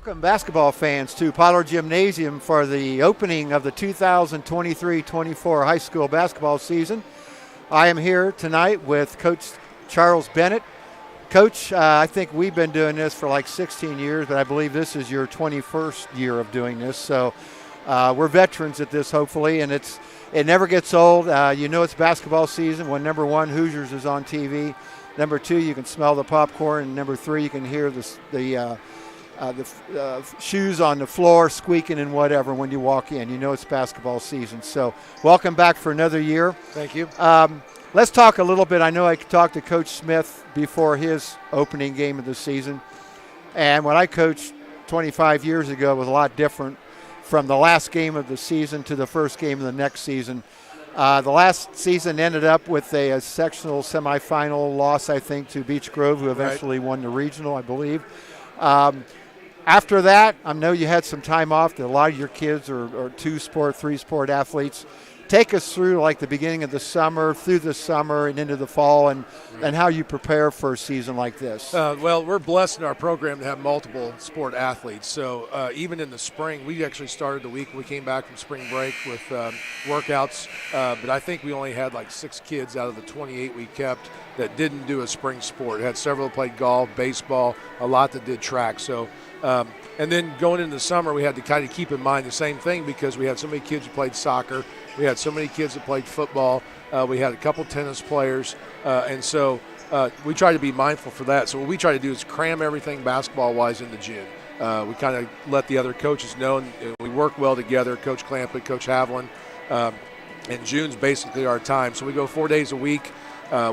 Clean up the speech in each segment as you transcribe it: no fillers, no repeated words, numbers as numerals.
Welcome, basketball fans, to Pollard Gymnasium for the opening of the 2023-24 high school basketball season. I am here tonight with Coach Charles Bennett. Coach, I think we've been doing this for like 16 years, but I believe this is your 21st year of doing this. So we're veterans at this, hopefully, and it never gets old. You know it's basketball season when number one, Hoosiers, is on TV. Number two, you can smell the popcorn. And number three, you can hear the shoes on the floor squeaking and whatever when you walk in. You know it's basketball season. So welcome back for another year. Thank you. Let's talk a little bit. I know I talked to Coach Smith before his opening game of the season. And when I coached 25 years ago, it was a lot different from the last game of the season to the first game of the next season. The last season ended up with a sectional semifinal loss, I think, to Beech Grove, who eventually won the regional, I believe. After that, I know you had some time off. A lot of your kids are two-sport, three-sport athletes. Take us through like the beginning of the summer, through the summer, and into the fall, and how you prepare for a season like this. Well, we're blessed in our program to have multiple sport athletes. So even in the spring, we actually started the week. We came back from spring break with workouts, but I think we only had like 6 kids out of the 28 we kept that didn't do a spring sport. Had several that played golf, baseball, a lot that did track. So. And then going into the summer, we had to kind of keep in mind the same thing because we had so many kids who played soccer. We had so many kids that played football. We had a couple tennis players. And so we try to be mindful for that. So what we try to do is cram everything basketball-wise into June. We kind of let the other coaches know, and we work well together, Coach Clampett, Coach Haviland. And June's basically our time. So we go 4 days a week.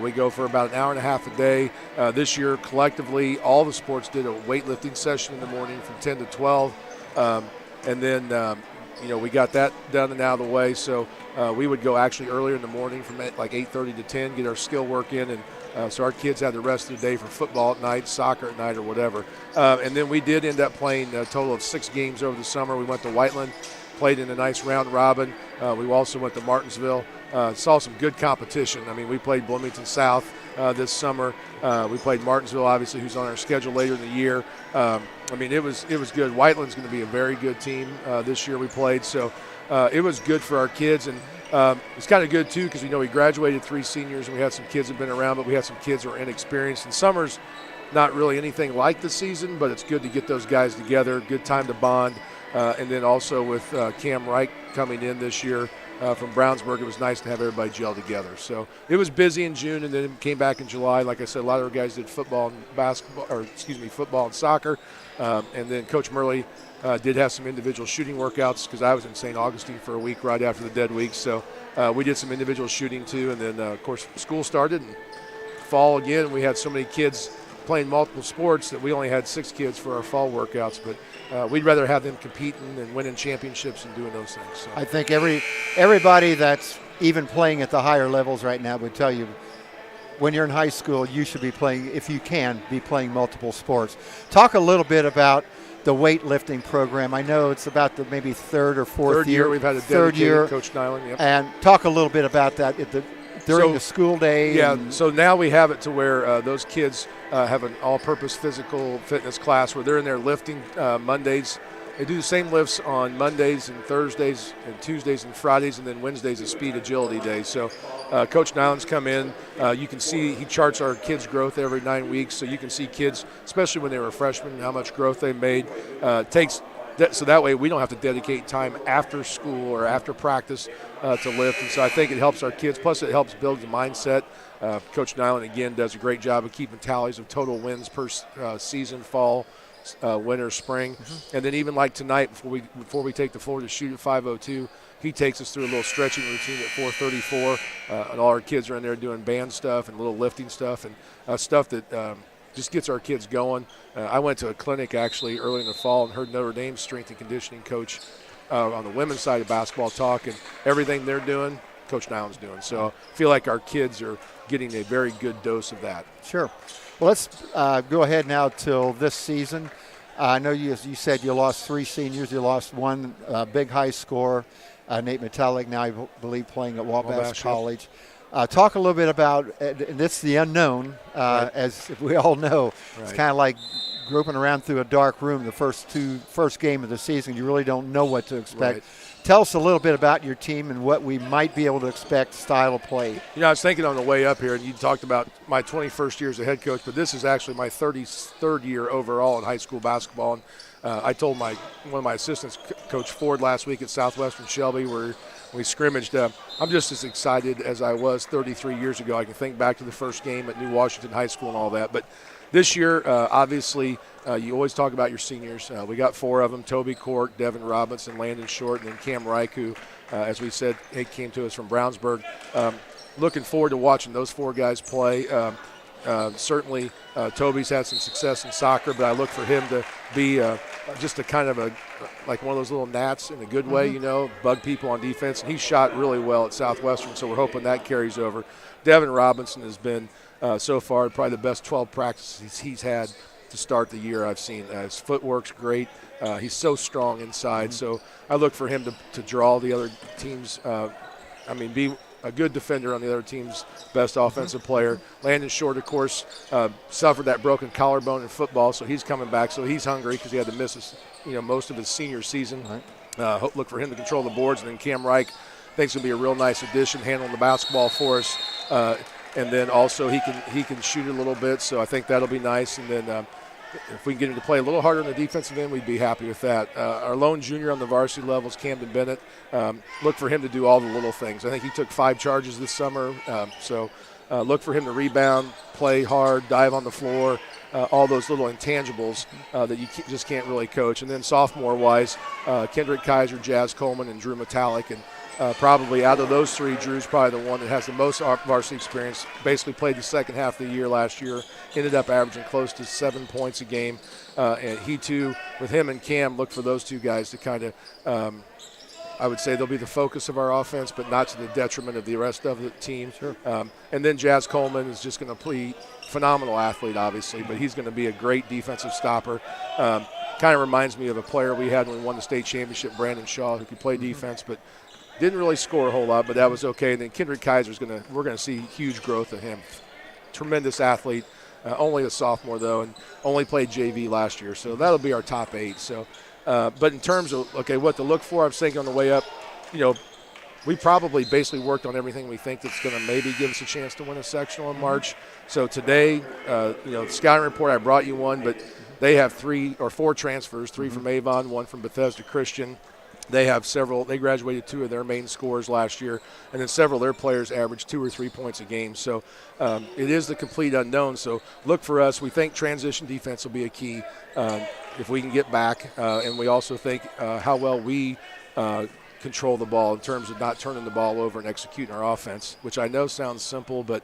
We go for about an hour and a half a day. This year, collectively, all the sports did a weightlifting session in the morning from 10 to 12. And then, we got that done and out of the way. So we would go actually earlier in the morning from like 8:30 to 10, get our skill work in. And so our kids had the rest of the day for football at night, soccer at night, or whatever. And then we did end up playing a total of 6 games over the summer. We went to Whiteland, played in a nice round robin. We also went to Martinsville. Saw some good competition. I mean, we played Bloomington South this summer. We played Martinsville, obviously, who's on our schedule later in the year. It was good. Whiteland's going to be a very good team this year we played. So it was good for our kids. And it's kind of good, too, because, we graduated 3 seniors, and we had some kids that have been around, but we had some kids who are inexperienced. And summer's not really anything like the season, but it's good to get those guys together, good time to bond. And then also with Cam Reich coming in this year, from Brownsburg, it was nice to have everybody gel together. So it was busy in June, and then it came back in July. Like I said, a lot of our guys did football and soccer. And then Coach Murley did have some individual shooting workouts because I was in St. Augustine for a week right after the dead week. So we did some individual shooting too. And then, of course, school started. And fall again, we had so many kids playing multiple sports that we only had 6 kids for our fall workouts. But we'd rather have them competing and winning championships and doing those things. So. I think everybody that's even playing at the higher levels right now would tell you when you're in high school, you should be playing, if you can, be playing multiple sports. Talk a little bit about the weightlifting program. I know it's about the maybe third or fourth year. We've had a dedicated Coach Nyland. Yep. And talk a little bit about that during the school day. Yeah, so now we have it to where those kids have an all-purpose physical fitness class where they're in there lifting Mondays. They do the same lifts on Mondays and Thursdays and Tuesdays and Fridays, and then Wednesdays is speed agility day. So Coach Nyland's come in. You can see he charts our kids' growth every 9 weeks, so you can see kids, especially when they were freshmen, how much growth they made. So that way we don't have to dedicate time after school or after practice to lift. And so I think it helps our kids. Plus it helps build the mindset. Coach Nyland, again, does a great job of keeping tallies of total wins per season, fall, winter, spring. Mm-hmm. And then even like tonight before we take the floor to shoot at 5:02, he takes us through a little stretching routine at 4:34. And all our kids are in there doing band stuff and little lifting stuff and stuff that just gets our kids going. I went to a clinic actually early in the fall and heard Notre Dame's strength and conditioning coach on the women's side of basketball talk, and everything they're doing, Coach Nyland's doing. So I feel like our kids are getting a very good dose of that. Sure. Well, let's go ahead now till this season. I know you said you lost 3 seniors. You lost one big high scorer, Nate Metallic, now I believe playing at Wabash College. Talk a little bit about, and it's the unknown, right. as we all know. Right. It's kind of like groping around through a dark room the first game of the season. You really don't know what to expect. Right. Tell us a little bit about your team and what we might be able to expect style of play. I was thinking on the way up here, and you talked about my 21st year as a head coach, but this is actually my 33rd year overall in high school basketball. And I told one of my assistants, Coach Ford, last week at Southwestern Shelby, where we scrimmaged. I'm just as excited as I was 33 years ago. I can think back to the first game at New Washington High School and all that. But this year, obviously, you always talk about your seniors. We got 4 of them: Toby Cork, Devin Robinson, Landon Short, and then Cam Reich, who, as we said, came to us from Brownsburg. Looking forward to watching those 4 guys play. Certainly, Toby's had some success in soccer, but I look for him to be just a kind of like one of those little gnats in a good way, bug people on defense. And he shot really well at Southwestern, so we're hoping that carries over. Devin Robinson has been, so far, probably the best 12 practices he's had to start the year I've seen. His footwork's great. He's so strong inside, so I look for him to draw the other teams, be a good defender on the other team's best offensive player. Landon Short, of course, suffered that broken collarbone in football, so he's coming back. So he's hungry because he had to miss most of his senior season. Right. Look for him to control the boards. And then Cam Reich, I think, is going to be a real nice addition, handling the basketball for us. And then also he can shoot a little bit, so I think that'll be nice. And then if we can get him to play a little harder on the defensive end, we'd be happy with that. Our lone junior on the varsity level is Camden Bennett. Look for him to do all the little things. I think he took 5 charges this summer, so look for him to rebound, play hard, dive on the floor, all those little intangibles that you just can't really coach. And then sophomore-wise, Kendrick Kaiser, Jazz Coleman, and Drew Metallic. And probably out of those 3, Drew's probably the one that has the most varsity experience. Basically played the second half of the year last year, ended up averaging close to 7 points a game. And he too, with him and Cam, look for those 2 guys to kind of, I would say they'll be the focus of our offense, but not to the detriment of the rest of the team. Sure. And then Jazz Coleman is just going to play phenomenal athlete, obviously, but he's going to be a great defensive stopper. Kind of reminds me of a player we had when we won the state championship, Brandon Shaw, who could play defense, but didn't really score a whole lot, but that was okay. And then Kendrick Kaiser's we're going to see huge growth of him. Tremendous athlete, only a sophomore though, and only played JV last year. So that'll be our top 8. So, but in terms of what to look for, I'm thinking on the way up, we probably basically worked on everything we think that's going to maybe give us a chance to win a sectional in March. So today, the scouting report, I brought you one, but they have 3 or 4 transfers, 3 from Avon, 1 from Bethesda Christian. They have several. They graduated 2 of their main scorers last year, and then several of their players averaged 2 or 3 points a game. So it is the complete unknown. So look for us. We think transition defense will be a key if we can get back, and we also think how well we control the ball in terms of not turning the ball over and executing our offense, which I know sounds simple, but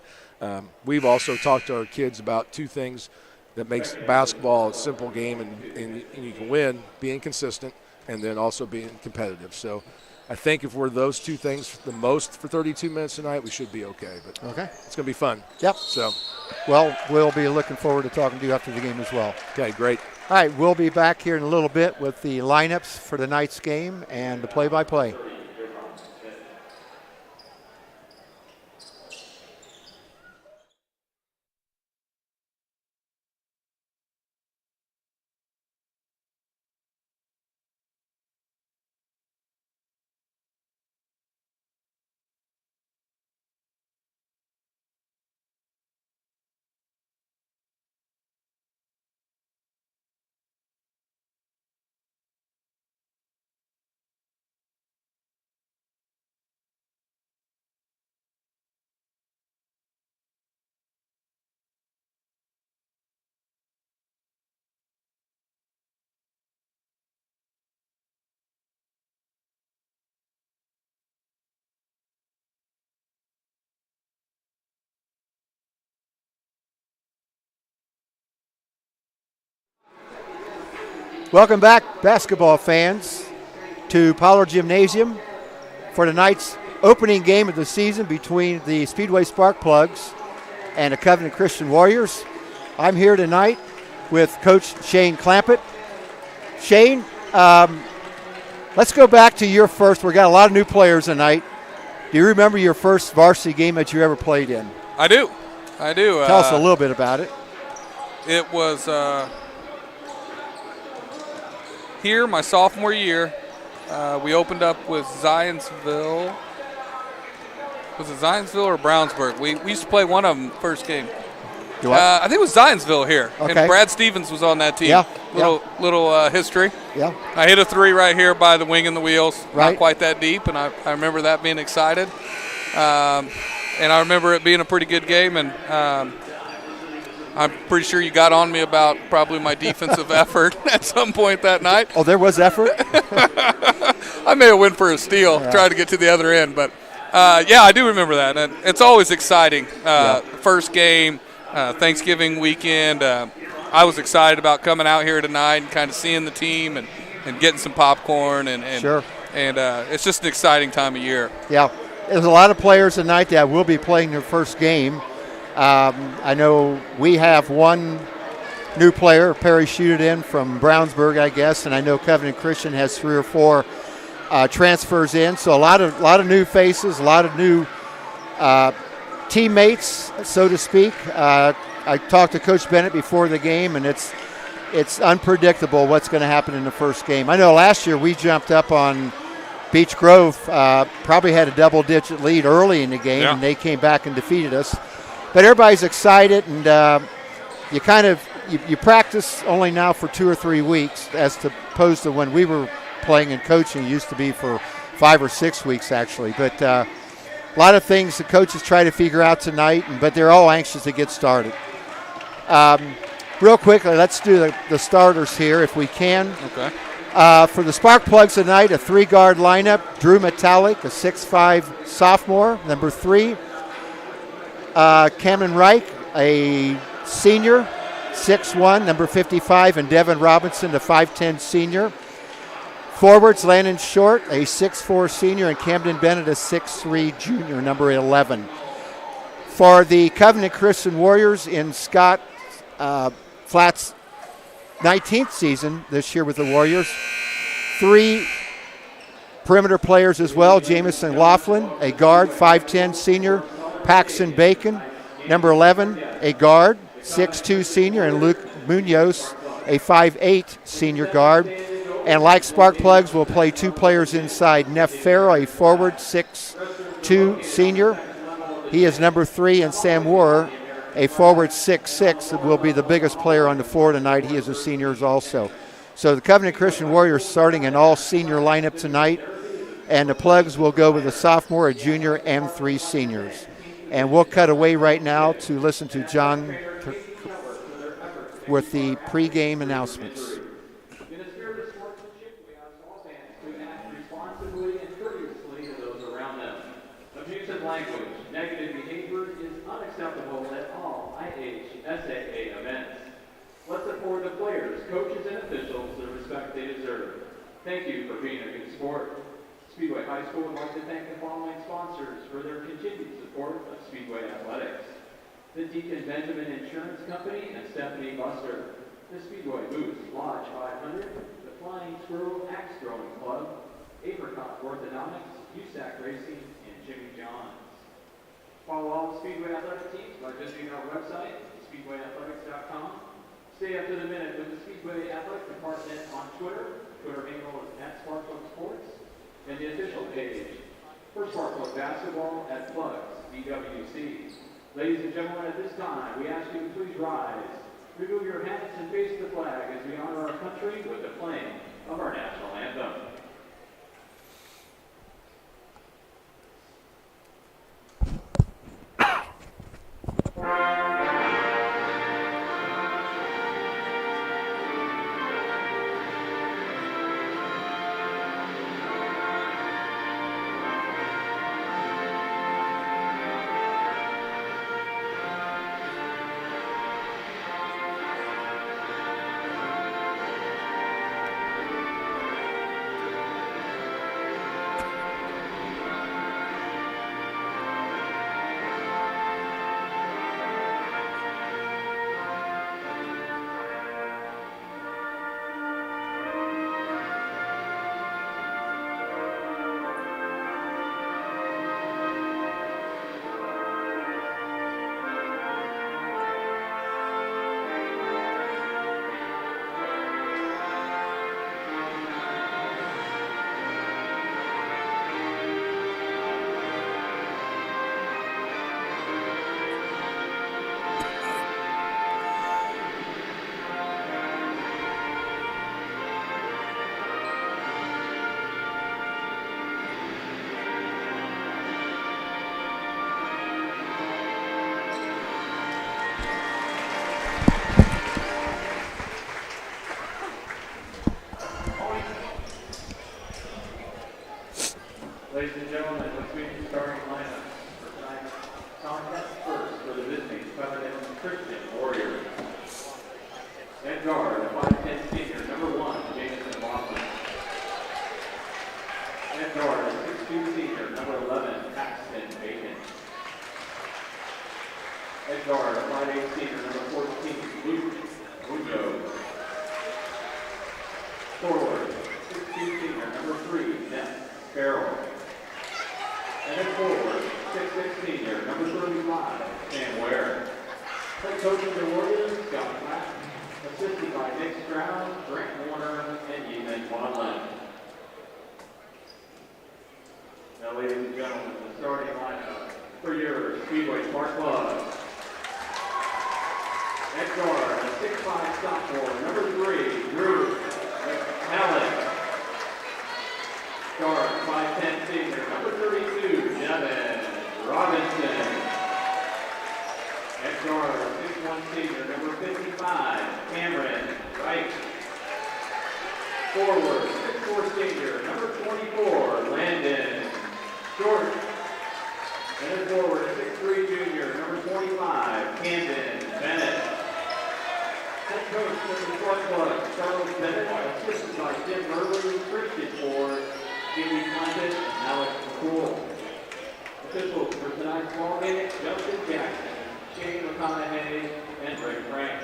we've also talked to our kids about 2 things that makes basketball a simple game and you can win: being consistent and then also being competitive. So I think if we're those 2 things the most for 32 minutes tonight, we should be okay. But okay, it's going to be fun. Yep. So, well, we'll be looking forward to talking to you after the game as well. Okay, great. All right, we'll be back here in a little bit with the lineups for tonight's game and the play-by-play. Welcome back, basketball fans, to Pollard Gymnasium for tonight's opening game of the season between the Speedway Sparkplugs and the Covenant Christian Warriors. I'm here tonight with Coach Shane Clampett. Shane, let's go back to your first. We got a lot of new players tonight. Do you remember your first varsity game that you ever played in? I do. Tell us a little bit about it. It was here my sophomore year. We opened up with Zionsville. Was it Zionsville or Brownsburg? We used to play one of them first game. I think it was Zionsville here, and Brad Stevens was on that team. Yeah. Little history. Yeah. I hit a 3 right here by the wing and the wheels. Right. Not quite that deep, and I remember that being excited. And I remember it being a pretty good game, and I'm pretty sure you got on me about probably my defensive effort at some point that night. Oh, there was effort? I may have went for a steal, trying to get to the other end, but I do remember that. And it's always exciting. First game, Thanksgiving weekend. I was excited about coming out here tonight and kind of seeing the team and getting some popcorn. And sure. And it's just an exciting time of year. Yeah. There's a lot of players tonight that will be playing their first game. I know we have one new player parachuted in from Brownsburg, I guess, and I know Covenant Christian has 3 or 4 transfers in. So a lot of new faces, a lot of new teammates, so to speak. I talked to Coach Bennett before the game, and it's unpredictable what's going to happen in the first game. I know last year we jumped up on Beech Grove, probably had a double-digit lead early in the game, and they came back and defeated us. But everybody's excited, and you practice only now for 2 or 3 weeks, as opposed to when we were playing and coaching. It used to be for 5 or 6 weeks, actually. But a lot of things the coaches try to figure out tonight, but they're all anxious to get started. Real quickly, let's do the starters here if we can. Okay. For the Spark Plugs tonight, a 3-guard lineup. Drew Metallic, a 6'5" sophomore, number 3. Cameron Reich, a senior, 6'1", number 55, and Devin Robinson, a 5'10" senior. Forwards, Landon Short, a 6'4" senior, and Camden Bennett, a 6'3" junior, number 11. For the Covenant Christian Warriors in Scott Flat's 19th season this year with the Warriors, 3 perimeter players as well. Jamison Laughlin, a guard, 5'10" senior. Paxton Bacon, number 11, a guard, 6'2" senior. And Luke Munoz, a 5'8" senior guard. And like Spark Plugs, we'll play 2 players inside. Neff Farrell, a forward, 6'2" senior. He is number 3. And Sam Warrer, a forward, 6'6", will be the biggest player on the floor tonight. He is a senior also. So the Covenant Christian Warriors starting an all-senior lineup tonight. And the Plugs will go with a sophomore, a junior, and 3 seniors. And we'll cut away right now to listen to John with the pregame announcements. In a spirit of sportsmanship, we ask all fans to act responsibly and courteously to those around them. Abusive language, negative behavior is unacceptable at all IHSAA events. Let's afford the players, coaches, and officials the respect they deserve. Thank you for being a good sport. Speedway High School would like to thank the following sponsors for their continued support of Speedway Athletics. The Deacon Benjamin Insurance Company and Stephanie Buster. The Speedway Boost Lodge 500. The Flying Squirrel Axe Throwing Club. Apricot Orthodontics, USAC Racing, and Jimmy John's. Follow all the Speedway Athletic teams by visiting our website, speedwayathletics.com. Stay up to the minute with the Speedway Athletic Department on Twitter. Twitter handle is @SparkPlugsSports. And the official page for Sparkplug Basketball at Plugs, BWC. Ladies and gentlemen, at this time, we ask you to please rise, remove your hats, and face the flag as we honor our country with the playing of our national anthem. At guard, 5'8" senior, number 14, Luke Munoz. Forward, 6'2" senior, number 3, Ness Farrell. And at forward, 6'6" senior, number 35, Sam Ware. Head coaching the Warriors, Scott Platt. Assisted by Nick Stroud, Grant Warner, and Ethan Wadland. Now, ladies and gentlemen, the starting lineup for your Speedway Smart Club. At guard, a 6'5" sophomore, number 3, Drew Allen. Guard, 5'10" senior, number 32, Devin Robinson. At guard, 6'1" senior, number 55, Cameron Wright. Forward, 6'4" senior, number 24, Landon Short. And at forward, 6'3" junior, number 25, Camden Bennett. Head coach for the Smart Club, Charles Bennett, assisted by Tim Murley, Christian Ford, Jimmy Clinton, and Alex McCool. Officials for tonight's ball game, Justin Jackson, Shane McConaughey, and Rick Frank.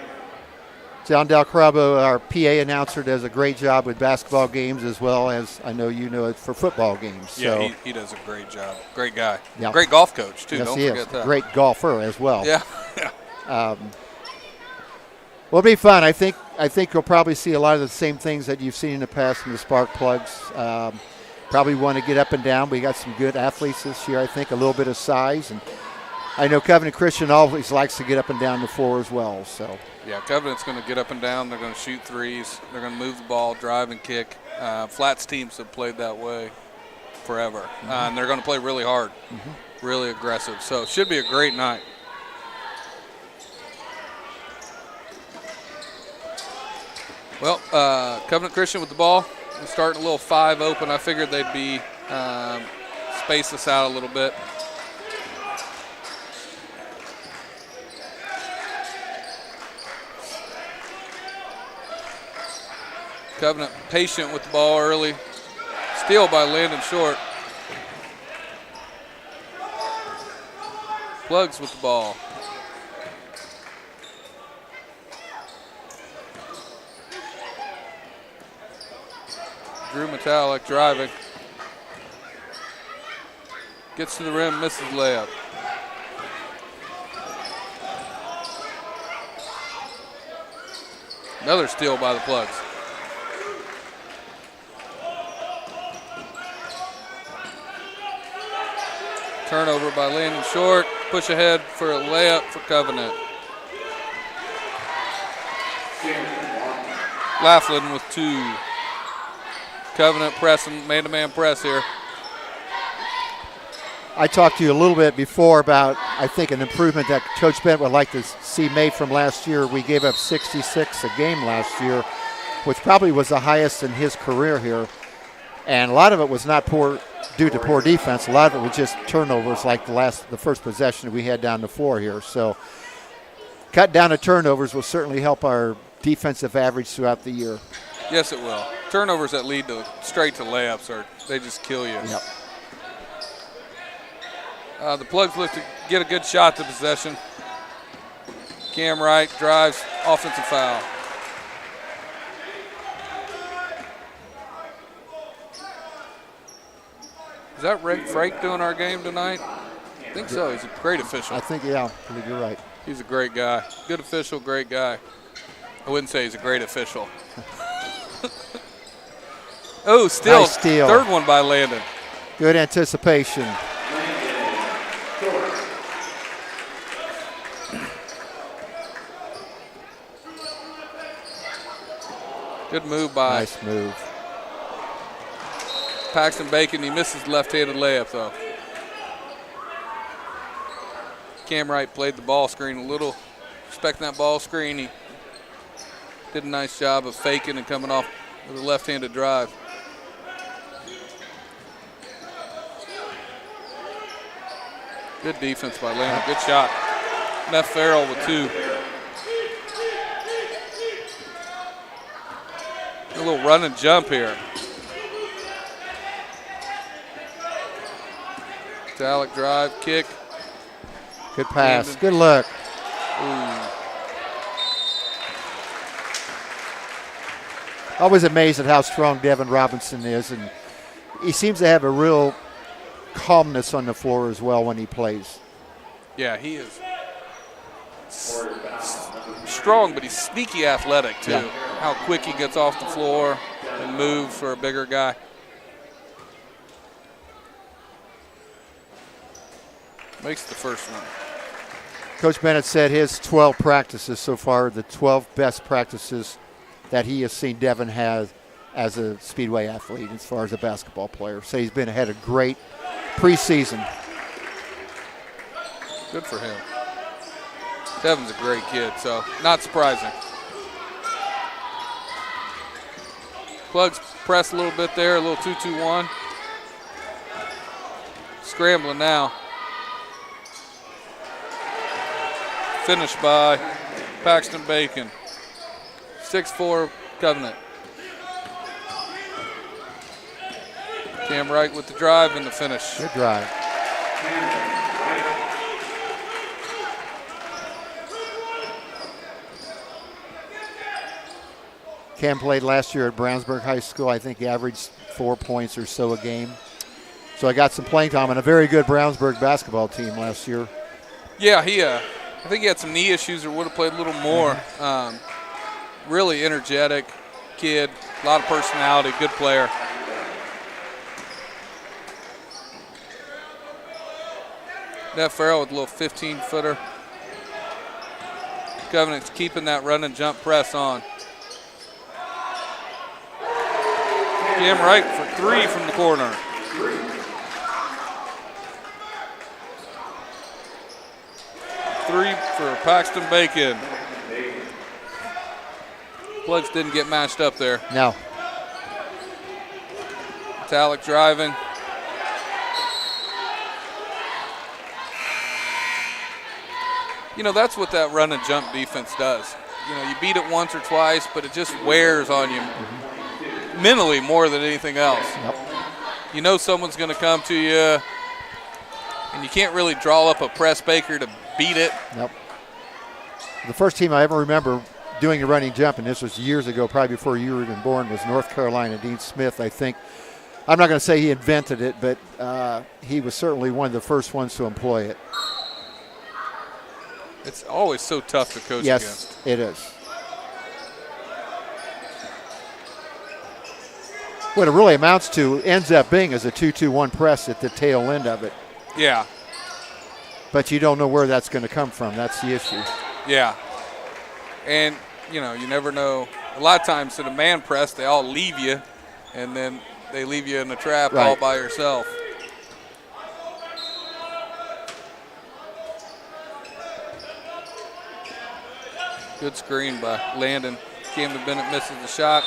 John Dalcarabo, our PA announcer, does a great job with basketball games as well as I know you know it for football games. Yeah, so, he does a great job. Great guy. Yeah. Great golf coach, too. Yes, Don't he forget is. that. Great golfer as well. Yeah. Well, it'll be fun. I think you'll probably see a lot of the same things that you've seen in the past from the spark plugs. Probably want to get up and down. We got some good athletes this year, I think, a little bit of size. And I know Covenant Christian always likes to get up and down the floor as well. So Yeah, Covenant's going to get up and down. They're going to shoot threes. They're going to move the ball, drive and kick. Flats teams have played that way forever. And they're going to play really hard, really aggressive. So it should be a great night. Well, Covenant Christian with the ball. We're starting a little 5 open. I figured they'd be space this out a little bit. Covenant patient with the ball early. Steal by Landon Short. Plugs with the ball. Drew Metallic driving. Gets to the rim, misses layup. Another steal by the Plugs. Turnover by Landon Short. Push ahead for a layup for Covenant. Laughlin with 2. Covenant pressing, man-to-man press here. I talked to you a little bit before about, I think, an improvement that Coach Bent would like to see made from last year. We gave up 66 a game last year, which probably was the highest in his career here. And a lot of it was not due to poor defense. A lot of it was just turnovers, like the first possession we had down the floor here. So cut down the turnovers will certainly help our defensive average throughout the year. Yes, it will. Turnovers that lead to straight to layups, they just kill you. Yep. The Plugs look to get a good shot to possession. Cam Wright drives, offensive foul. Is that Rick Frake doing our game tonight? I think so. He's a great official. I think, yeah, I believe you're right. He's a great guy. Good official, great guy. I wouldn't say he's a great official. Oh, still, nice steal. Third one by Landon. Good anticipation. Good move by Nice move. Paxton Bacon. He misses left-handed layup, though. Cam Wright played the ball screen a little, expecting that ball screen. He did a nice job of faking and coming off with a left-handed drive. Good defense by Landon. Good shot. Neff Farrell with 2. A little run and jump here. Metallic drive, kick. Good pass. Landon. Good look. I was amazed at how strong Devin Robinson is, and he seems to have a real calmness on the floor as well when he plays. Yeah, he is strong, but he's sneaky athletic too. Yeah. How quick he gets off the floor and moves for a bigger guy. Makes the first one. Coach Bennett said his 12 practices so far are the 12 best practices that he has seen Devin have as a Speedway athlete as far as a basketball player. So he's been had a great preseason. Good for him. Devin's a great kid, so not surprising. Plugs press a little bit there, a little 2-2-1. Scrambling now. Finished by Paxton Bacon. 6'4" Covenant. Cam Wright with the drive and the finish. Good drive. Cam played last year at Brownsburg High School. I think he averaged 4 points or so a game. So I got some playing time on a very good Brownsburg basketball team last year. Yeah, I think he had some knee issues or would have played a little more. Really energetic kid, a lot of personality, good player. Neff Farrell with a little 15-footer. Covenant's keeping that run and jump press on. Cam Wright for 3 from the corner. Three for Paxton Bacon. Plugs didn't get matched up there. No. Metallic driving. You know, that's what that run and jump defense does. You know, you beat it once or twice, but it just wears on you mentally more than anything else. Yep. You know someone's going to come to you, and you can't really draw up a press Baker to beat it. Nope. The first team I ever remember doing a running jump, and this was years ago, probably before you were even born, was North Carolina. Dean Smith, I think. I'm not going to say he invented it, but he was certainly one of the first ones to employ it. It's always so tough to coach against. Yes, it is. What it really amounts to ends up being is a 2-2-1 press at the tail end of it. Yeah. But you don't know where that's going to come from. That's the issue. Yeah. And, you know, you never know. A lot of times in a man press, they all leave you, and then they leave you in the trap all by yourself. Good screen by Landon. Camden Bennett misses the shot,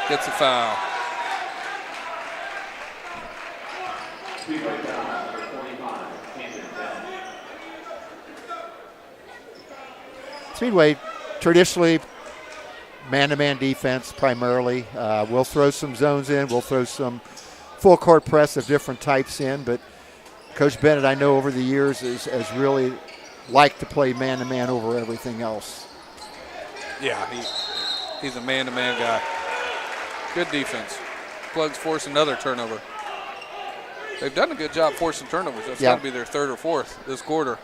gets a foul. Speedway, traditionally, man-to-man defense primarily. We'll throw some zones in. We'll throw some full court press of different types in. But Coach Bennett, I know over the years, has really liked to play man-to-man over everything else. Yeah, he's a man-to-man guy. Good defense. Plugs force another turnover. They've done a good job forcing turnovers. That's got to be their third or fourth this quarter.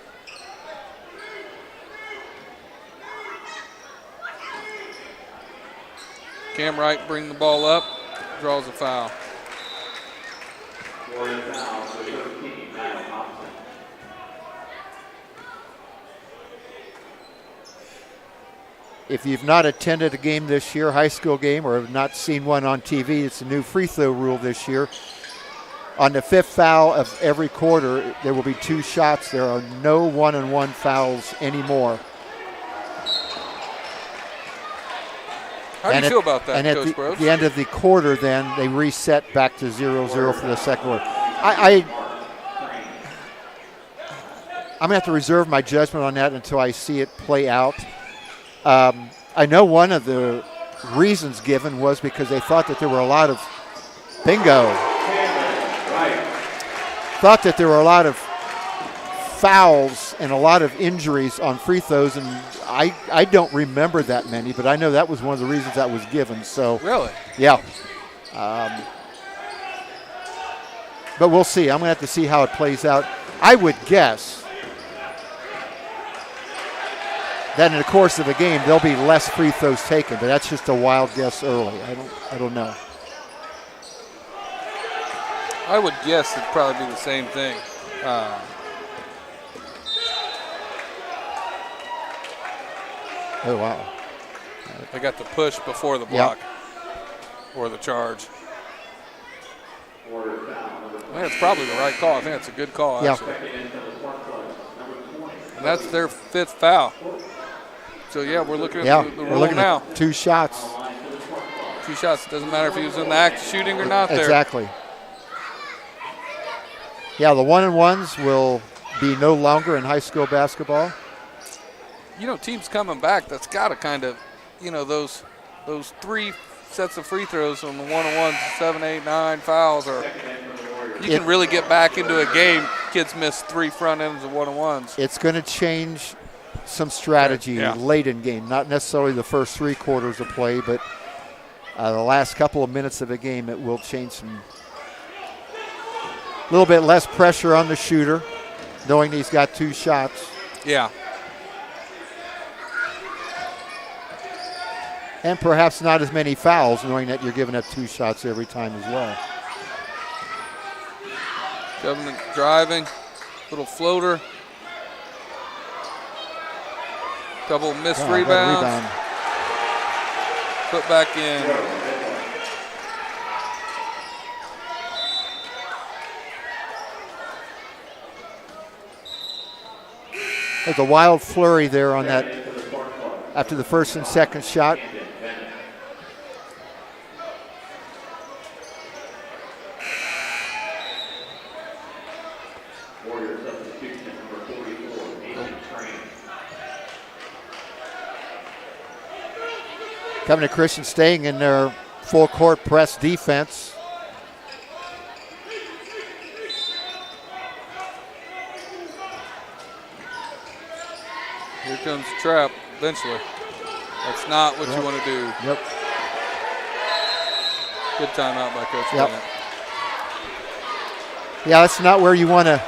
Cam Wright bring the ball up, draws a foul. If you've not attended a game this year, high school game, or have not seen one on TV, it's a new free throw rule this year. On the fifth foul of every quarter, there will be 2 shots. There are no one-on-one fouls anymore. How do you feel about that, and Coach at Brooks? the end of the quarter, then, they reset back to 0-0 for the second quarter. I'm going to have to reserve my judgment on that until I see it play out. I know one of the reasons given was because they thought that there were a lot of fouls and a lot of injuries on free throws, and I don't remember that many, but I know that was one of the reasons that was given. So Really? yeah. But we'll see. I'm going to have to see how it plays out. I would guess that in the course of a game there'll be less free throws taken, but that's just a wild guess early. I don't know. I would guess it'd probably be the same thing. Oh, wow. They got the push before the block or the charge. I think it's probably the right call. I think it's a good call, actually. And that's their 5th foul. So, yeah, we're looking at the rule now. At 2 shots. 2 shots. Doesn't matter if he was in the act of shooting or not there. Exactly. Yeah, the 1-and-1s will be no longer in high school basketball. You know, teams coming back, that's got to kind of, you know, those 3 sets of free throws on the 1-on-1s, 7, 8, 9 fouls, or you can really get back into a game. Kids miss 3 front ends of 1-on-1s. It's going to change some strategy late in game, not necessarily the first 3 quarters of play, but the last couple of minutes of a game, it will change some. A little bit less pressure on the shooter, knowing he's got 2 shots. Yeah. And perhaps not as many fouls, knowing that you're giving up 2 shots every time as well. Government driving, little floater. Couple missed rebounds. Put back in. There's a wild flurry there on that after the first and second shot. Covenant Christian staying in their full court press defense. Here comes the trap eventually. That's not what you want to do. Yep. Good timeout by Coach Bennett. Yeah, that's not where you want to.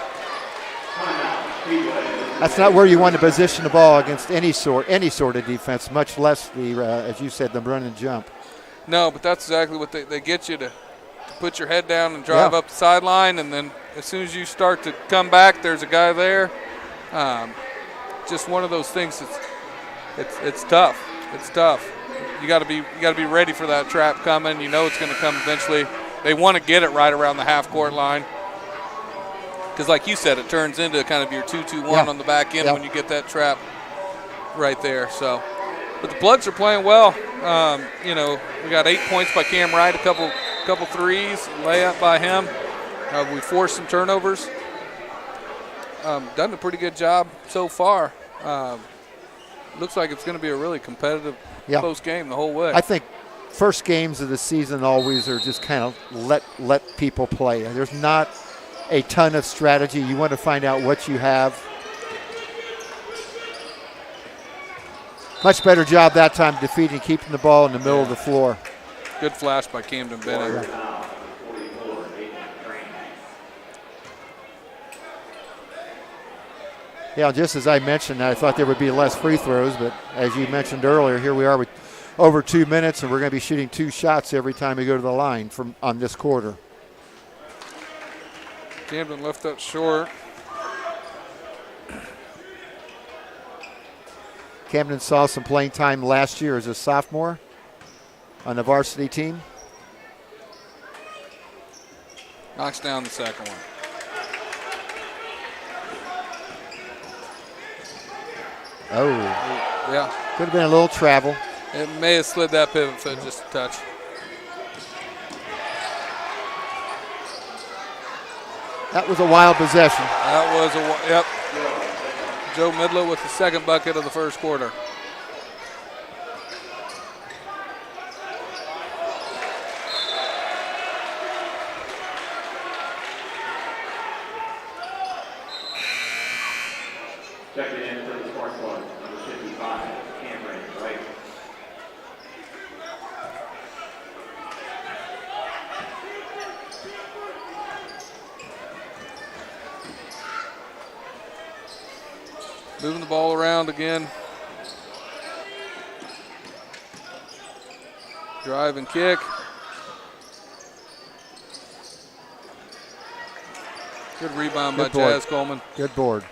That's not where you want to position the ball against any sort of defense, much less the, as you said, the run and jump. No, but that's exactly what they get you to put your head down and drive up the sideline, and then as soon as you start to come back, there's a guy there. Just one of those things. It's tough. It's tough. You got to be ready for that trap coming. You know it's going to come eventually. They want to get it right around the half court line. Because like you said, it turns into kind of your 2-2-1 on the back end when you get that trap right there. So, but the Bloods are playing well. You know, we got 8 points by Cam Wright, a couple threes, layup by him. We forced some turnovers. Done a pretty good job so far. Looks like it's going to be a really competitive, close game the whole way. I think first games of the season always are just kind of let people play. There's not a ton of strategy. You want to find out what you have. Much better job that time defeating, keeping the ball in the middle of the floor. Good flash by Camden Bennett. Yeah, just as I mentioned, I thought there would be less free throws, but as you mentioned earlier, here we are with over 2 minutes, and we're going to be shooting 2 shots every time we go to the line on this quarter. Camden left that short. Camden saw some playing time last year as a sophomore on the varsity team. Knocks down the second one. Oh. Yeah. Could have been a little travel. It may have slid that pivot foot just a touch. That was a wild possession. That was yep. Joe Midlow with the second bucket of the first quarter. Moving the ball around again. Drive and kick. Good rebound by Jazz Coleman. Good board.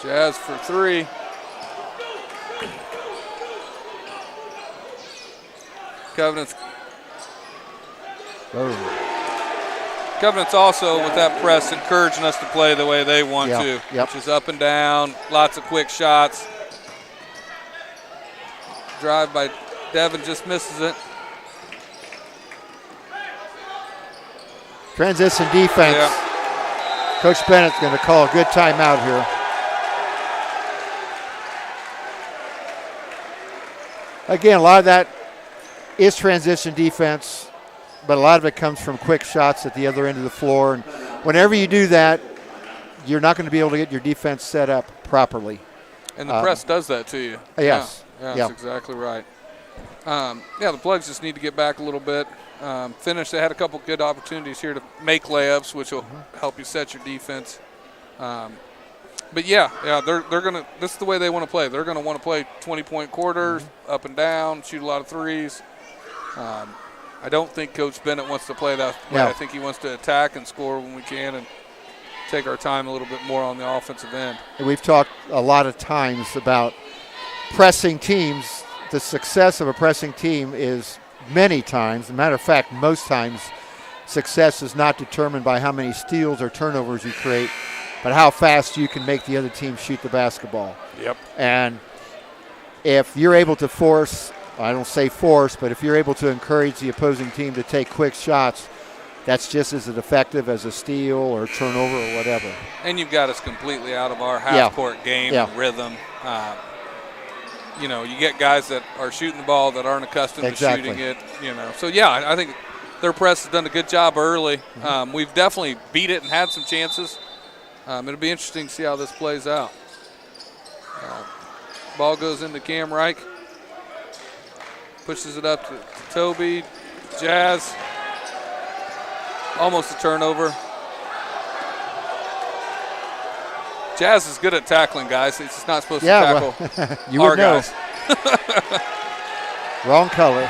Jazz for 3. Covenant's also, with that press, encouraging us to play the way they want to, which is up and down, lots of quick shots. Drive by Devin, just misses it. Transition defense. Yeah. Coach Bennett's going to call a good timeout here. Again, a lot of that is transition defense, but a lot of it comes from quick shots at the other end of the floor. And whenever you do that, you're not going to be able to get your defense set up properly. And the press does that to you. Yes. Yeah, that's exactly right. The Plugs just need to get back a little bit. Finish. They had a couple good opportunities here to make layups, which will help you set your defense. But they're gonna. This is the way they want to play. They're gonna want to play 20-point quarters, up and down, shoot a lot of threes. I don't think Coach Bennett wants to play that way. I think he wants to attack and score when we can, and take our time a little bit more on the offensive end. And we've talked a lot of times about pressing teams. The success of a pressing team is many times, as a matter of fact, most times, success is not determined by how many steals or turnovers you create, but how fast you can make the other team shoot the basketball. Yep. And if you're able to force, I don't say force, but if you're able to encourage the opposing team to take quick shots, that's just as effective as a steal or turnover or whatever. And you've got us completely out of our half-court game and rhythm. You get guys that are shooting the ball that aren't accustomed to shooting it. So I think their press has done a good job early. We've definitely beat it and had some chances. It'll be interesting to see how this plays out. Ball goes into Cam Reich. Pushes it up to Toby. Jazz. Almost a turnover. Jazz is good at tackling, guys. He's just not supposed to tackle you our would know. guys. Wrong color.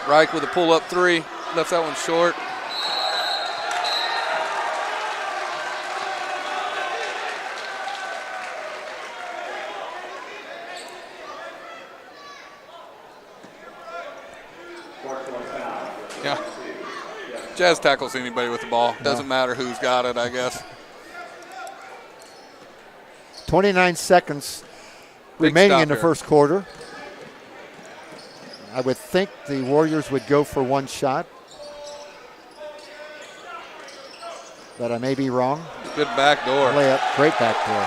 Reich with a pull-up 3. Left that one short. Yeah. Jazz tackles anybody with the ball. Doesn't matter who's got it, I guess. 29 seconds remaining in the first quarter. I would think the Warriors would go for one shot, but I may be wrong. Good back door. Layup, great back door.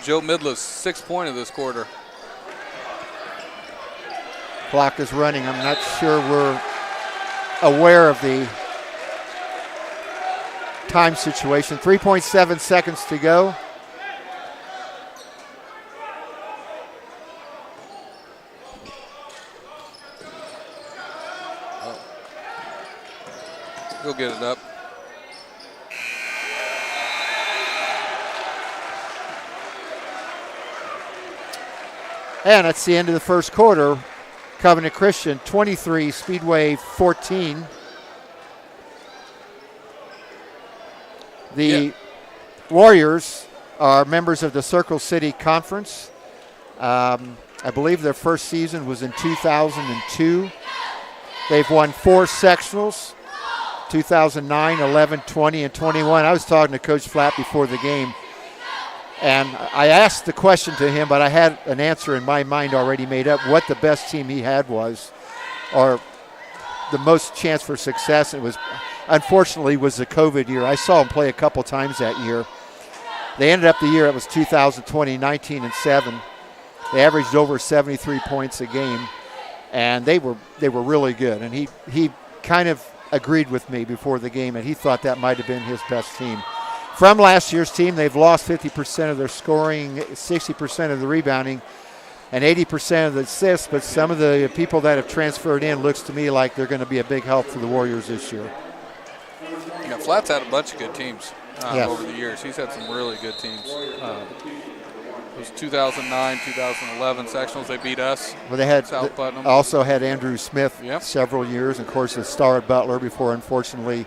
Joe Midla's 6th point of this quarter. Clock is running. I'm not sure we're aware of the time situation. 3.7 seconds to go. He'll get it up. And that's the end of the first quarter. Covenant Christian 23, Speedway 14. The Warriors are members of the Circle City Conference. I believe their first season was in 2002. They've won 4 sectionals, 2009, 11, 20, and 21. I was talking to Coach Flapp before the game, and I asked the question to him, but I had an answer in my mind already made up what the best team he had was, or the most chance for success. It was, unfortunately, was the COVID year. I saw them play a couple times that year. They ended up the year, it was 2020, 19-7. They averaged over 73 points a game, and they were really good. And he kind of agreed with me before the game, and he thought that might have been his best team. From last year's team, they've lost 50% of their scoring, 60% of the rebounding. and 80% of the assists, but some of the people that have transferred in looks to me like they're going to be a big help for the Warriors this year. Yeah, Flat's had a bunch of good teams Yes. over the years. He's had some really good teams. Those 2009, 2011 sectionals, they beat us. Well, they had South Putnam. also had Andrew Smith Yep. several years, and of course the star at Butler before unfortunately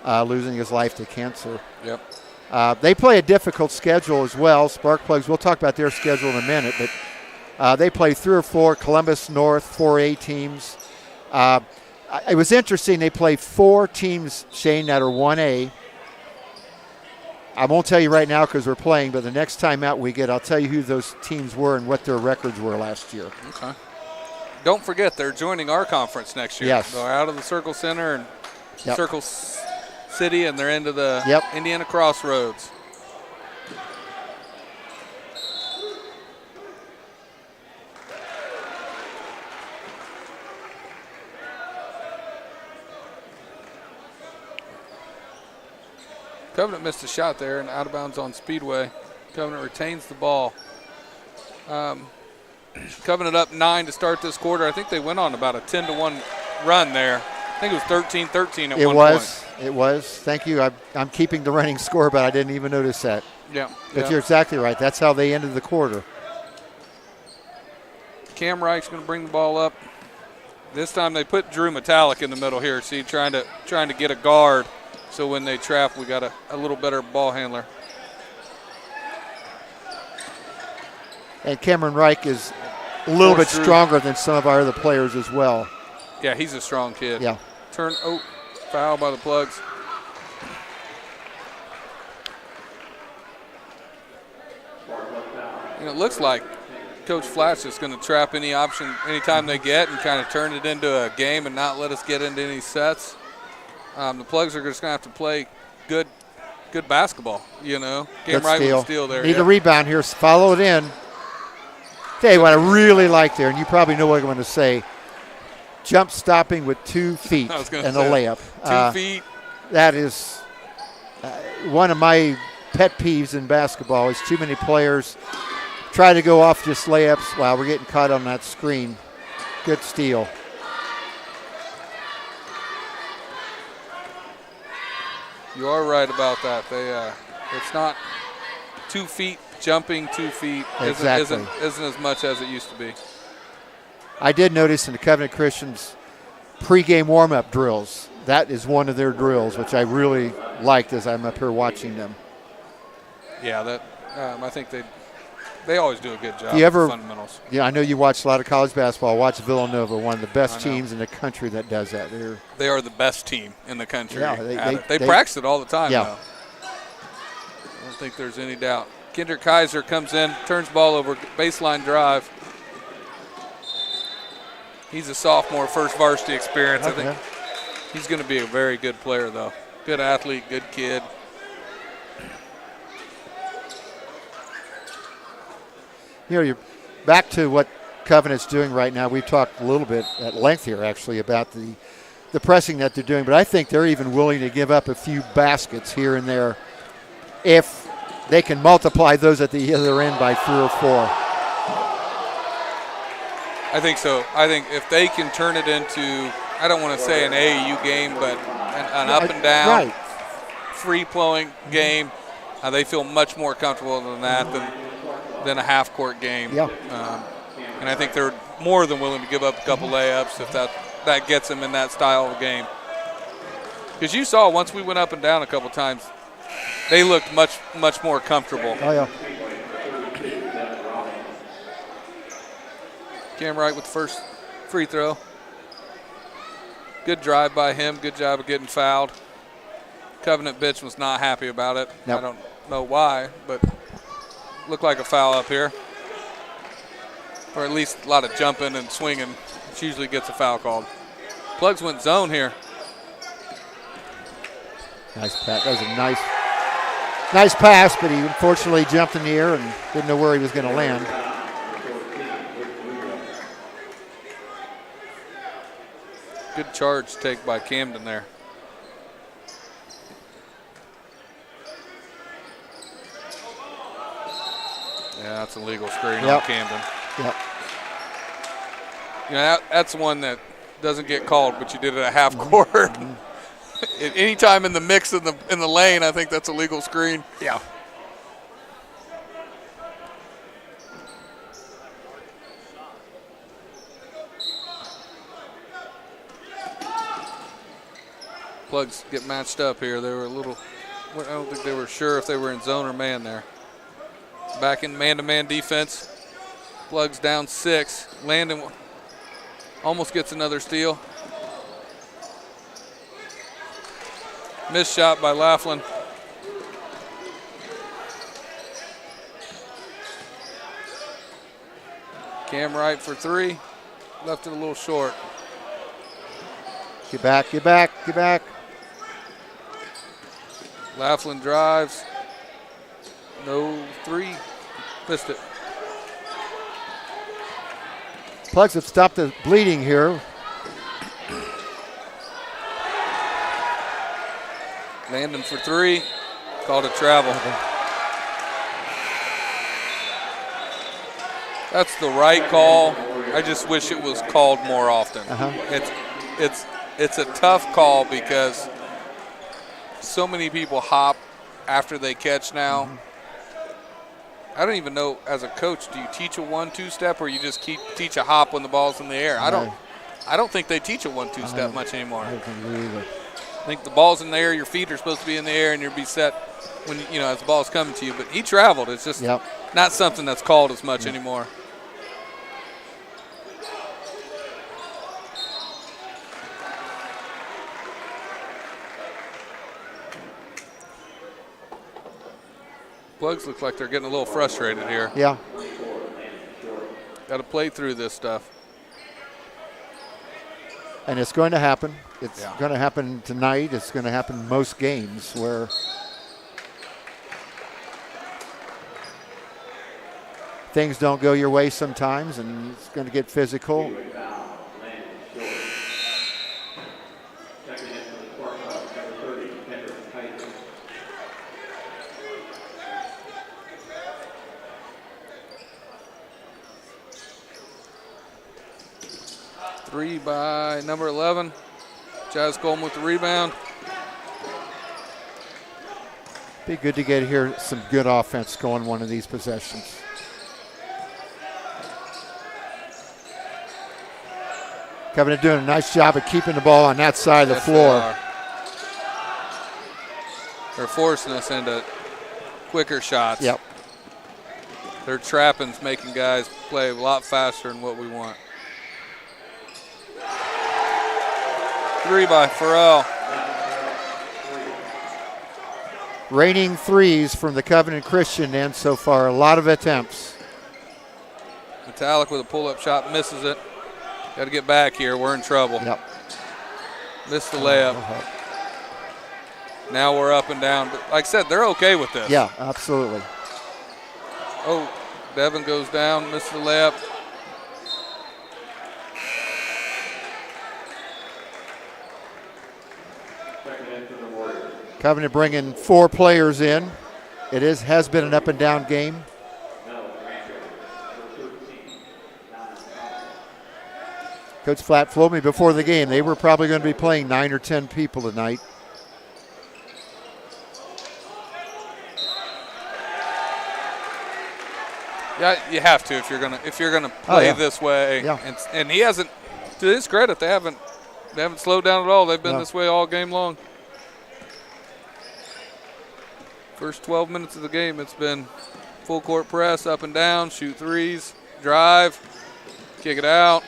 losing his life to cancer. Yep. They play a difficult schedule as well. Sparkplugs, we'll talk about their schedule in a minute, but they play 3 or 4 Columbus North 4A teams. It was interesting. They play 4 teams, Shane, that are 1A. I won't tell you right now because we're playing, but the next time out we get, I'll tell you who those teams were and what their records were last year. Okay. Don't forget, they're joining our conference next year. Yes. They're out of the Circle Center and Yep. Circle City, and they're into the Yep. Indiana Crossroads. Covenant missed a shot there and out of bounds on Speedway. Covenant retains the ball. Covenant up 9 to start this quarter. I think they went on about a 10-1 run there. I think it was 13-13 at one point. It was. Thank you. I'm keeping the running score, but I didn't even notice that. Yeah. But you're exactly right. That's how they ended the quarter. Cam Reich's going to bring the ball up. This time they put Drew Metallic in the middle here. See, trying to get a guard. So when they trap, we got a little better ball handler. And Cameron Reich is a little bit Drew. stronger than some of our other players as well. Yeah, he's a strong kid. Yeah. Foul by the Plugs. It looks like Coach Flash is going to trap any option anytime they get and kind of turn it into a game and not let us get into any sets. The Plugs are just going to have to play good basketball, Cam Wright with a steal there. Need a rebound here. Follow it in. Tell you what I really like there, and you probably know what I'm going to say. Jump stopping with 2 feet and a layup. 2 feet. That is one of my pet peeves in basketball is too many players try to go off just layups. Wow, we're getting caught on that screen. Good steal. You are right about that. It's not 2 feet jumping 2 feet Exactly. isn't as much as it used to be. I did notice in the Covenant Christians pregame warm-up drills, that is one of their drills, which I really liked as I'm up here watching them. Yeah, I think they always do a good job You ever- with the fundamentals. Yeah, I know you watch a lot of college basketball. Watch Villanova, one of the best teams in the country that does that. They are the best team in the country. Yeah, they practice it all the time, Yeah. though. I don't think there's any doubt. Kendrick Kaiser comes in, turns ball over, baseline drive. He's a sophomore, first varsity experience. I think he's going to be a very good player, though. Good athlete, good kid. You're back to what Covenant's doing right now. We've talked a little bit at length here, actually, about the pressing that they're doing, but I think they're even willing to give up a few baskets here and there if they can multiply those at the other end by 3 or 4. I think so. I think if they can turn it into, I don't want to say an AAU game, but an up and down, free-flowing game, they feel much more comfortable than that than a half-court game. Yeah. And I think they're more than willing to give up a couple layups if that gets them in that style of game. Because you saw once we went up and down a couple times, they looked much more comfortable. Oh, yeah. Cam Wright with the first free throw. Good drive by him. Good job of getting fouled. Covenant bench was not happy about it. Nope. I don't know why, but looked like a foul up here. Or at least a lot of jumping and swinging, which usually gets a foul called. Plugs went zone here. Nice pass. That was a nice pass, but he unfortunately jumped in the air and didn't know where he was going to land. Good charge take by Camden there. Yeah, that's a legal screen on Camden. Yep. You know, that's one that doesn't get called, but you did it at half court. Anytime in the mix in the lane, I think that's a legal screen. Yeah. Plugs get matched up here. They were a little, I don't think they were sure if they were in zone or man there. Back in man-to-man defense. Plugs down 6. Landon almost gets another steal. Missed shot by Laughlin. Cam Wright for 3. Left it a little short. Get back, get back, get back. Laughlin drives. No 3. Missed it. Plugs have stopped the bleeding here. Landon for 3. Called a travel. That's the right call. I just wish it was called more often. It's a tough call because so many people hop after they catch now. I don't even know, as a coach, do you teach a 1-2 step or you just teach a hop when the ball's in the air? I don't think they teach a 1-2 step much anymore. I don't think so either. I think the ball's in the air, your feet are supposed to be in the air, and you'll be set when as the ball's coming to you. But he traveled. It's just not something that's called as much anymore. Plugs look like they're getting a little frustrated here. Yeah. Got to play through this stuff. And it's going to happen. It's going to happen tonight. It's going to happen most games where things don't go your way sometimes, and it's going to get physical. Three by number 11. Jazz Coleman with the rebound. Be good to get here some good offense going one of these possessions. Covenant doing a nice job of keeping the ball on that side of the floor. They're forcing us into quicker shots. Yep. Their trapping's making guys play a lot faster than what we want. 3 by Farrell. Raining threes from the Covenant Christian end so far. A lot of attempts. Metallic with a pull-up shot, misses it. Got to get back here. We're in trouble. Yep. Missed the layup. Now we're up and down. But like I said, they're okay with this. Yeah, absolutely. Oh, Devin goes down, missed the layup. Covenant bringing 4 players in. It has been an up and down game. Coach Flatt told me before the game they were probably going to be playing 9 or 10 people tonight. Yeah, you have to if you're gonna play this way. Yeah. And he hasn't. To his credit, they haven't slowed down at all. They've been this way all game long. First 12 minutes of the game, it's been full court press, up and down, shoot threes, drive, kick it out.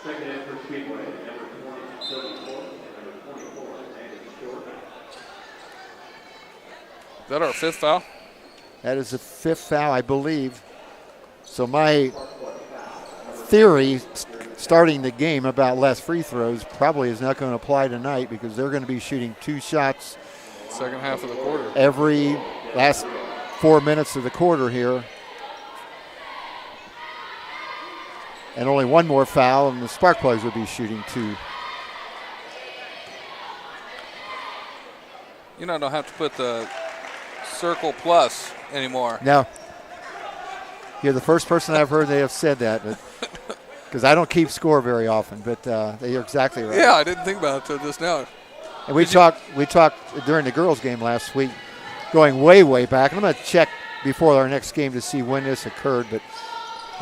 Second in for Speedway, number 24 and number 24, Landon Short. Is that our 5th foul? That is the 5th foul, I believe. So my theory starting the game about less free throws probably is not going to apply tonight because they're going to be shooting 2 shots second half of the quarter. Every last 4 minutes of the quarter here. And only one more foul, and the Spark Plugs will be shooting 2. You don't have to put the circle plus anymore. No. You're the first person I've heard they have said that, because I don't keep score very often, but you're exactly right. Yeah, I didn't think about it until just now. And we talked during the girls' game last week, going way, way back. And I'm going to check before our next game to see when this occurred, but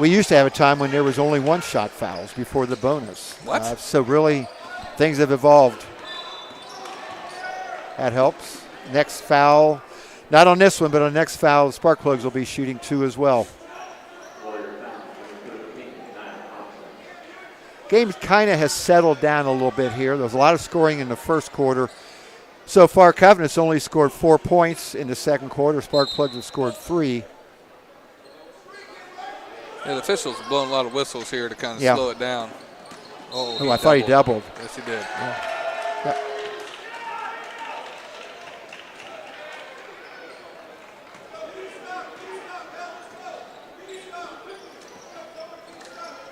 we used to have a time when there was only one-shot fouls before the bonus. What? So really, things have evolved. That helps. Next foul, not on this one, but on the next foul, the Spark Plugs will be shooting 2 as well. Game kind of has settled down a little bit here. There was a lot of scoring in the first quarter. So far, Covenant's only scored 4 points in the second quarter. Spark Plugs have scored 3. Yeah, the officials have blown a lot of whistles here to kind of slow it down. Oh, I thought he doubled. Yes, he did. Yeah.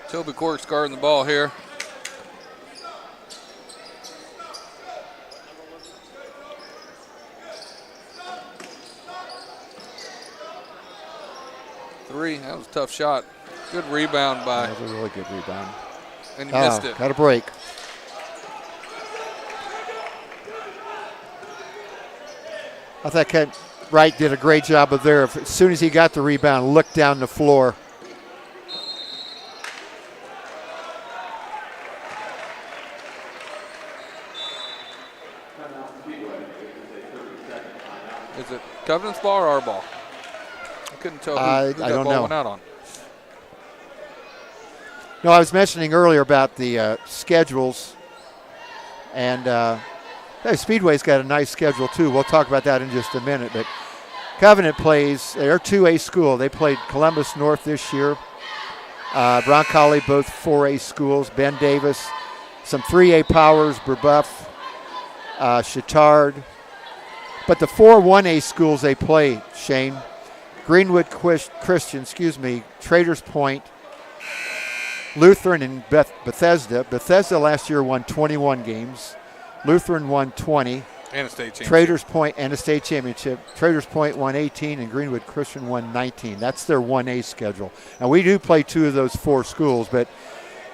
Toby Cork's guarding the ball here. Three, that was a tough shot. Good rebound by. That was a really good rebound. And he missed it. Got a break. I thought Kent Wright did a great job of there. As soon as he got the rebound, looked down the floor. Is it Covenant's ball or our ball? I couldn't tell who I that don't ball know. went out on. No, I was mentioning earlier about the schedules, and Speedway's got a nice schedule too. We'll talk about that in just a minute. But Covenant plays, they're a 2A school. They played Columbus North this year. Broncoli, both 4A schools. Ben Davis, some 3A powers, Brebeuf, Chittard. But the 4 1A schools they play, Shane, Greenwood Christian, Traders Point, Lutheran, and Bethesda. Bethesda last year won 21 games. Lutheran won 20. And a state championship. Traders Point and a state championship. Traders Point won 18 and Greenwood Christian won 19. That's their 1A schedule. And we do play 2 of those 4 schools, but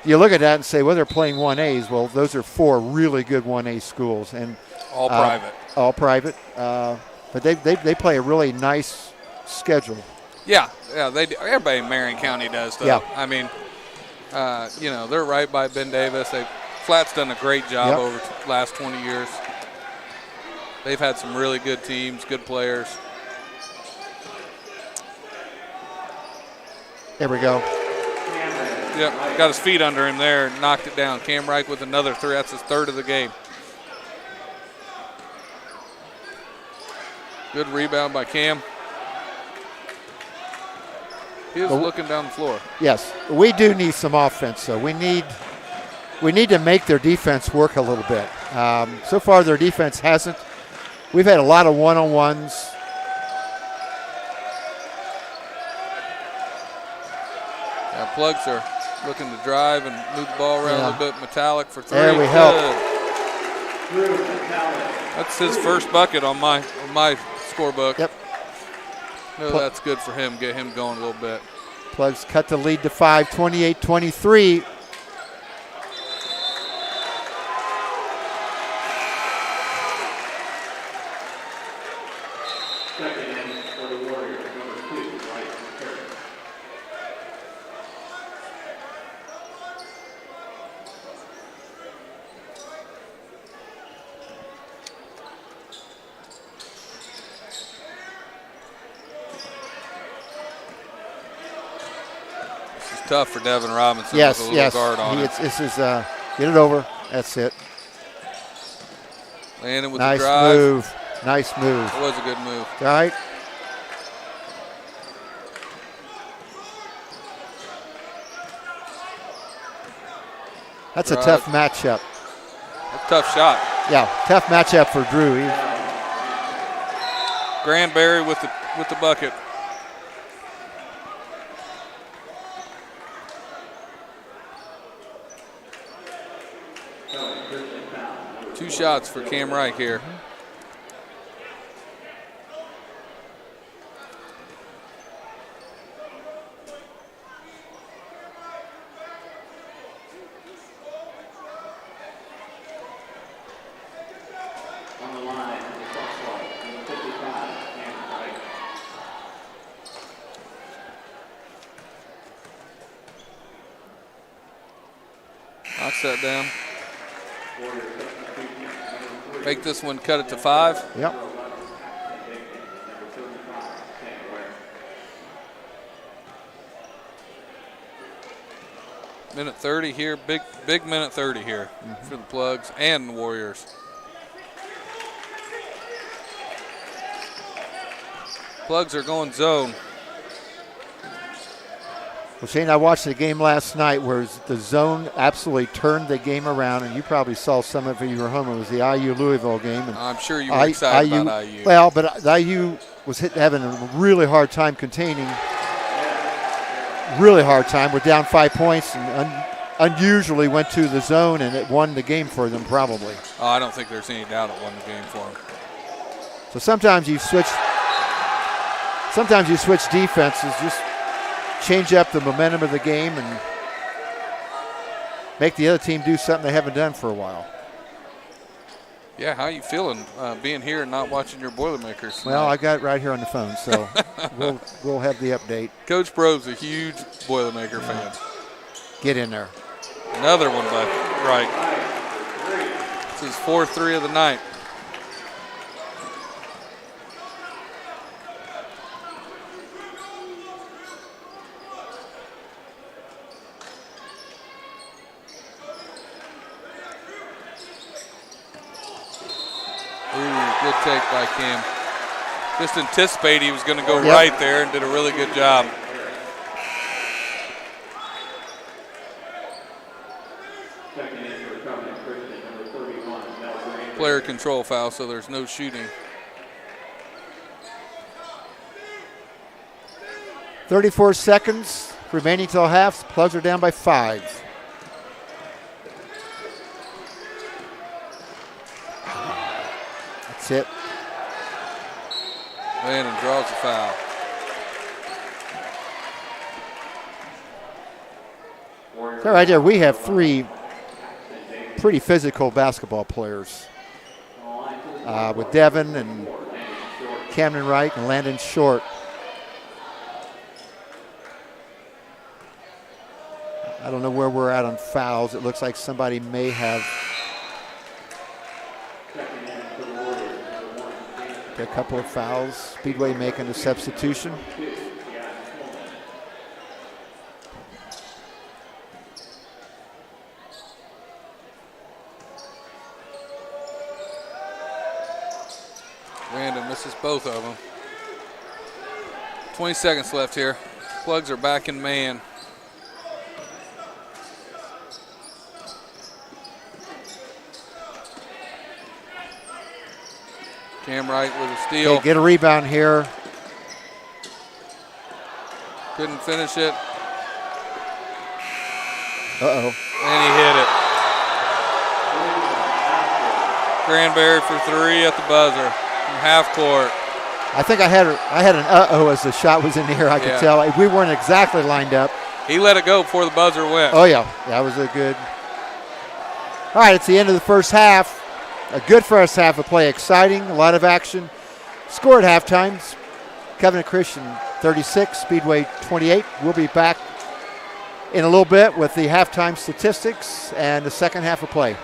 you look at that and say, well, they're playing 1As. Well, those are 4 really good 1A schools. And all private. All private. But they play a really nice schedule. Yeah, they do. Everybody in Marion County does, though. Yeah. I mean, they're right by Ben Davis. Flat's done a great job over the last 20 years. They've had some really good teams, good players. There we go. Yep, got his feet under him there and knocked it down. Cam Reich with another 3. That's his 3rd of the game. Good rebound by Cam. He was looking down the floor. Yes, we do need some offense, though. We need to make their defense work a little bit. So far, their defense hasn't. We've had a lot of one-on-ones. Yeah, Plugs are looking to drive and move the ball around a little bit. Metallic for 3. There we help. That's his first bucket on my scorebook. Yep. No, that's good for him. Get him going a little bit. Plugs cut the lead to 5, 28-23. Tough for Devin Robinson Yes, with a little guard on it. This is get it over. That's it. Landon with the drive. Nice move. It was a good move. All right. That's a tough matchup. That's a tough shot. Yeah, tough matchup for Drew. Granberry with the bucket. Two shots for Cam Reich here. set down. Make this one cut it to 5. Yep. Minute 30 here, big minute 30 here for the Plugs and the Warriors. Plugs are going zone. Well, Shane, I watched the game last night where the zone absolutely turned the game around, and you probably saw some of it when you were home. It was the IU Louisville game. And I'm sure you were excited about IU. Well, but the IU was having a really hard time containing. Really hard time. We're down 5 points and unusually went to the zone, and it won the game for them probably. Oh, I don't think there's any doubt it won the game for them. So sometimes you switch defenses, just change up the momentum of the game and make the other team do something they haven't done for a while. Yeah, how you feeling being here and not watching your Boilermakers tonight? Well, I got it right here on the phone, so we'll have the update. Coach Bro's a huge Boilermaker fan. Get in there. Another one by Wright. This is 4-3 of the night. Good take by Cam. Just anticipate he was going to go right there and did a really good job. Player control foul, so there's no shooting. 34 seconds remaining till half. Plugs are down by 5. That's it. Landon draws the foul. So right there, we have 3 pretty physical basketball players with Devin and Camden Wright and Landon Short. I don't know where we're at on fouls. It looks like somebody may have a couple of fouls. Speedway making a substitution. Random misses both of them. 20 seconds left here. Plugs are back in man. Cam Wright with a steal. Okay, get a rebound here. Couldn't finish it. Uh-oh. And he hit it. Granberry for 3 at the buzzer from half court. I think I had an uh-oh as the shot was in the air. I could tell. We weren't exactly lined up. He let it go before the buzzer went. Oh, yeah. That was a good. All right, it's the end of the first half. A good first half of play. Exciting, a lot of action. Score at halftime. Covenant Christian 36, Speedway 28. We'll be back in a little bit with the halftime statistics and the second half of play.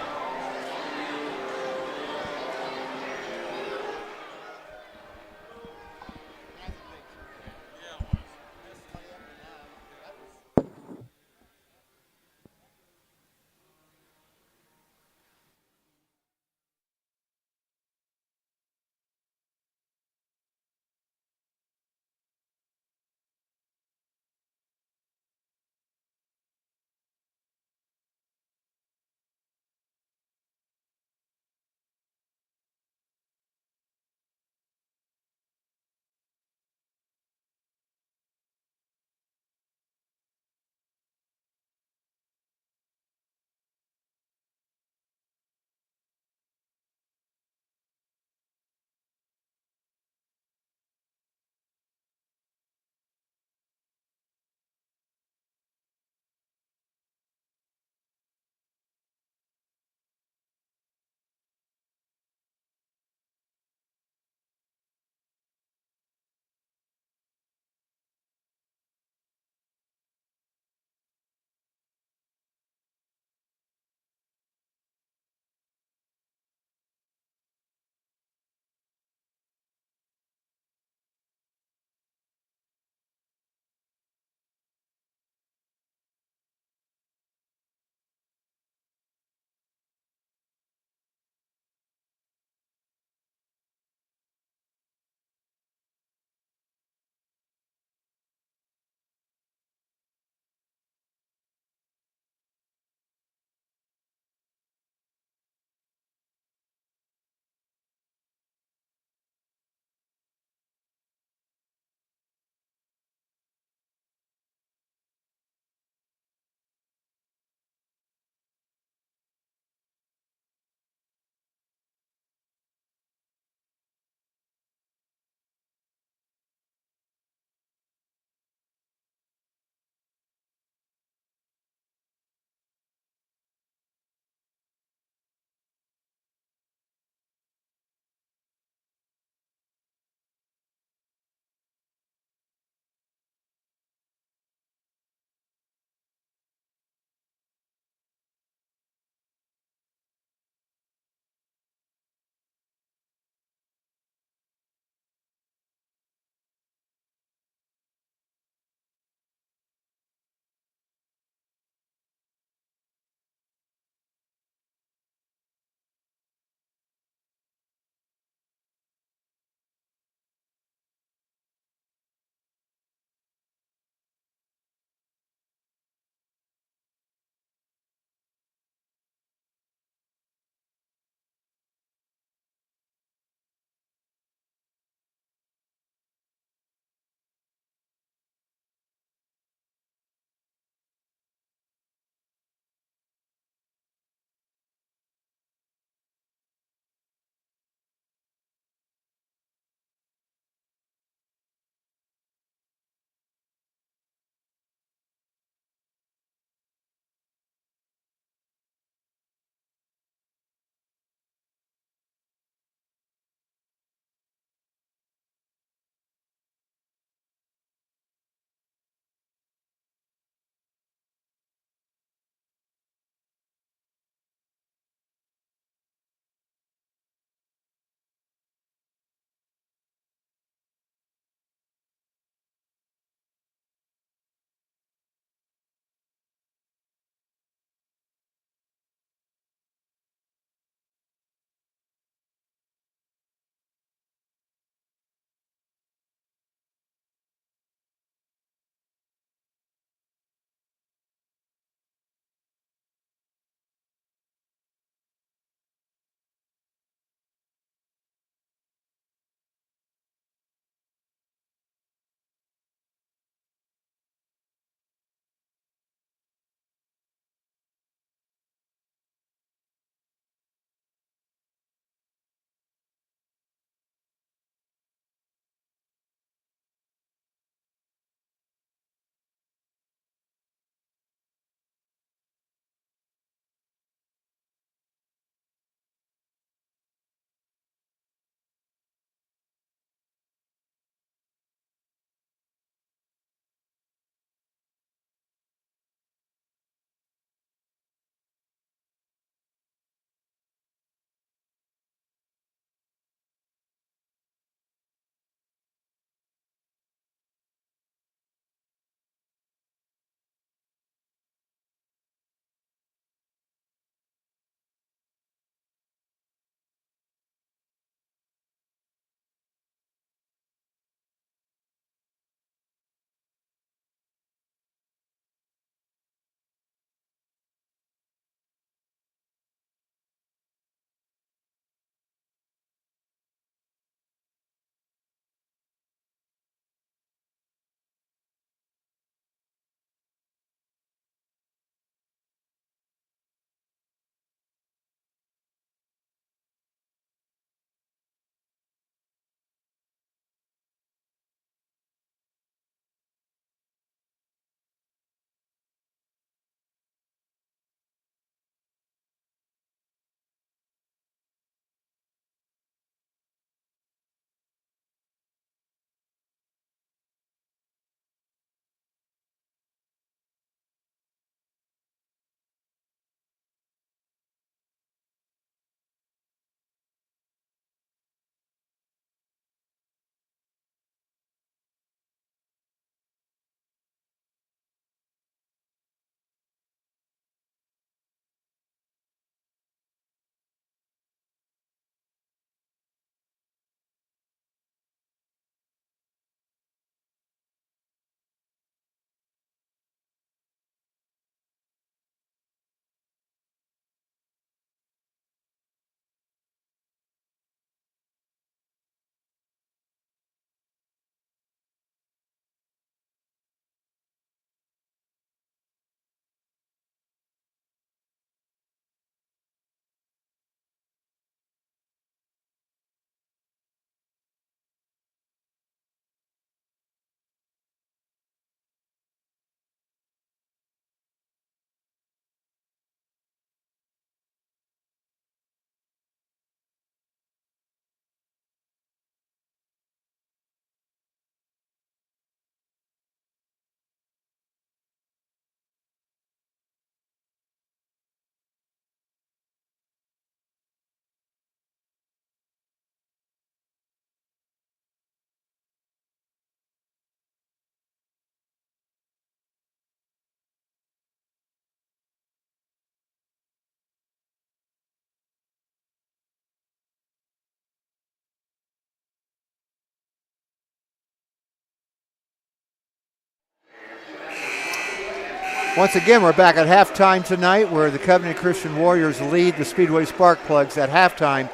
Once again, we're back at halftime tonight where the Covenant Christian Warriors lead the Speedway Spark Plugs at halftime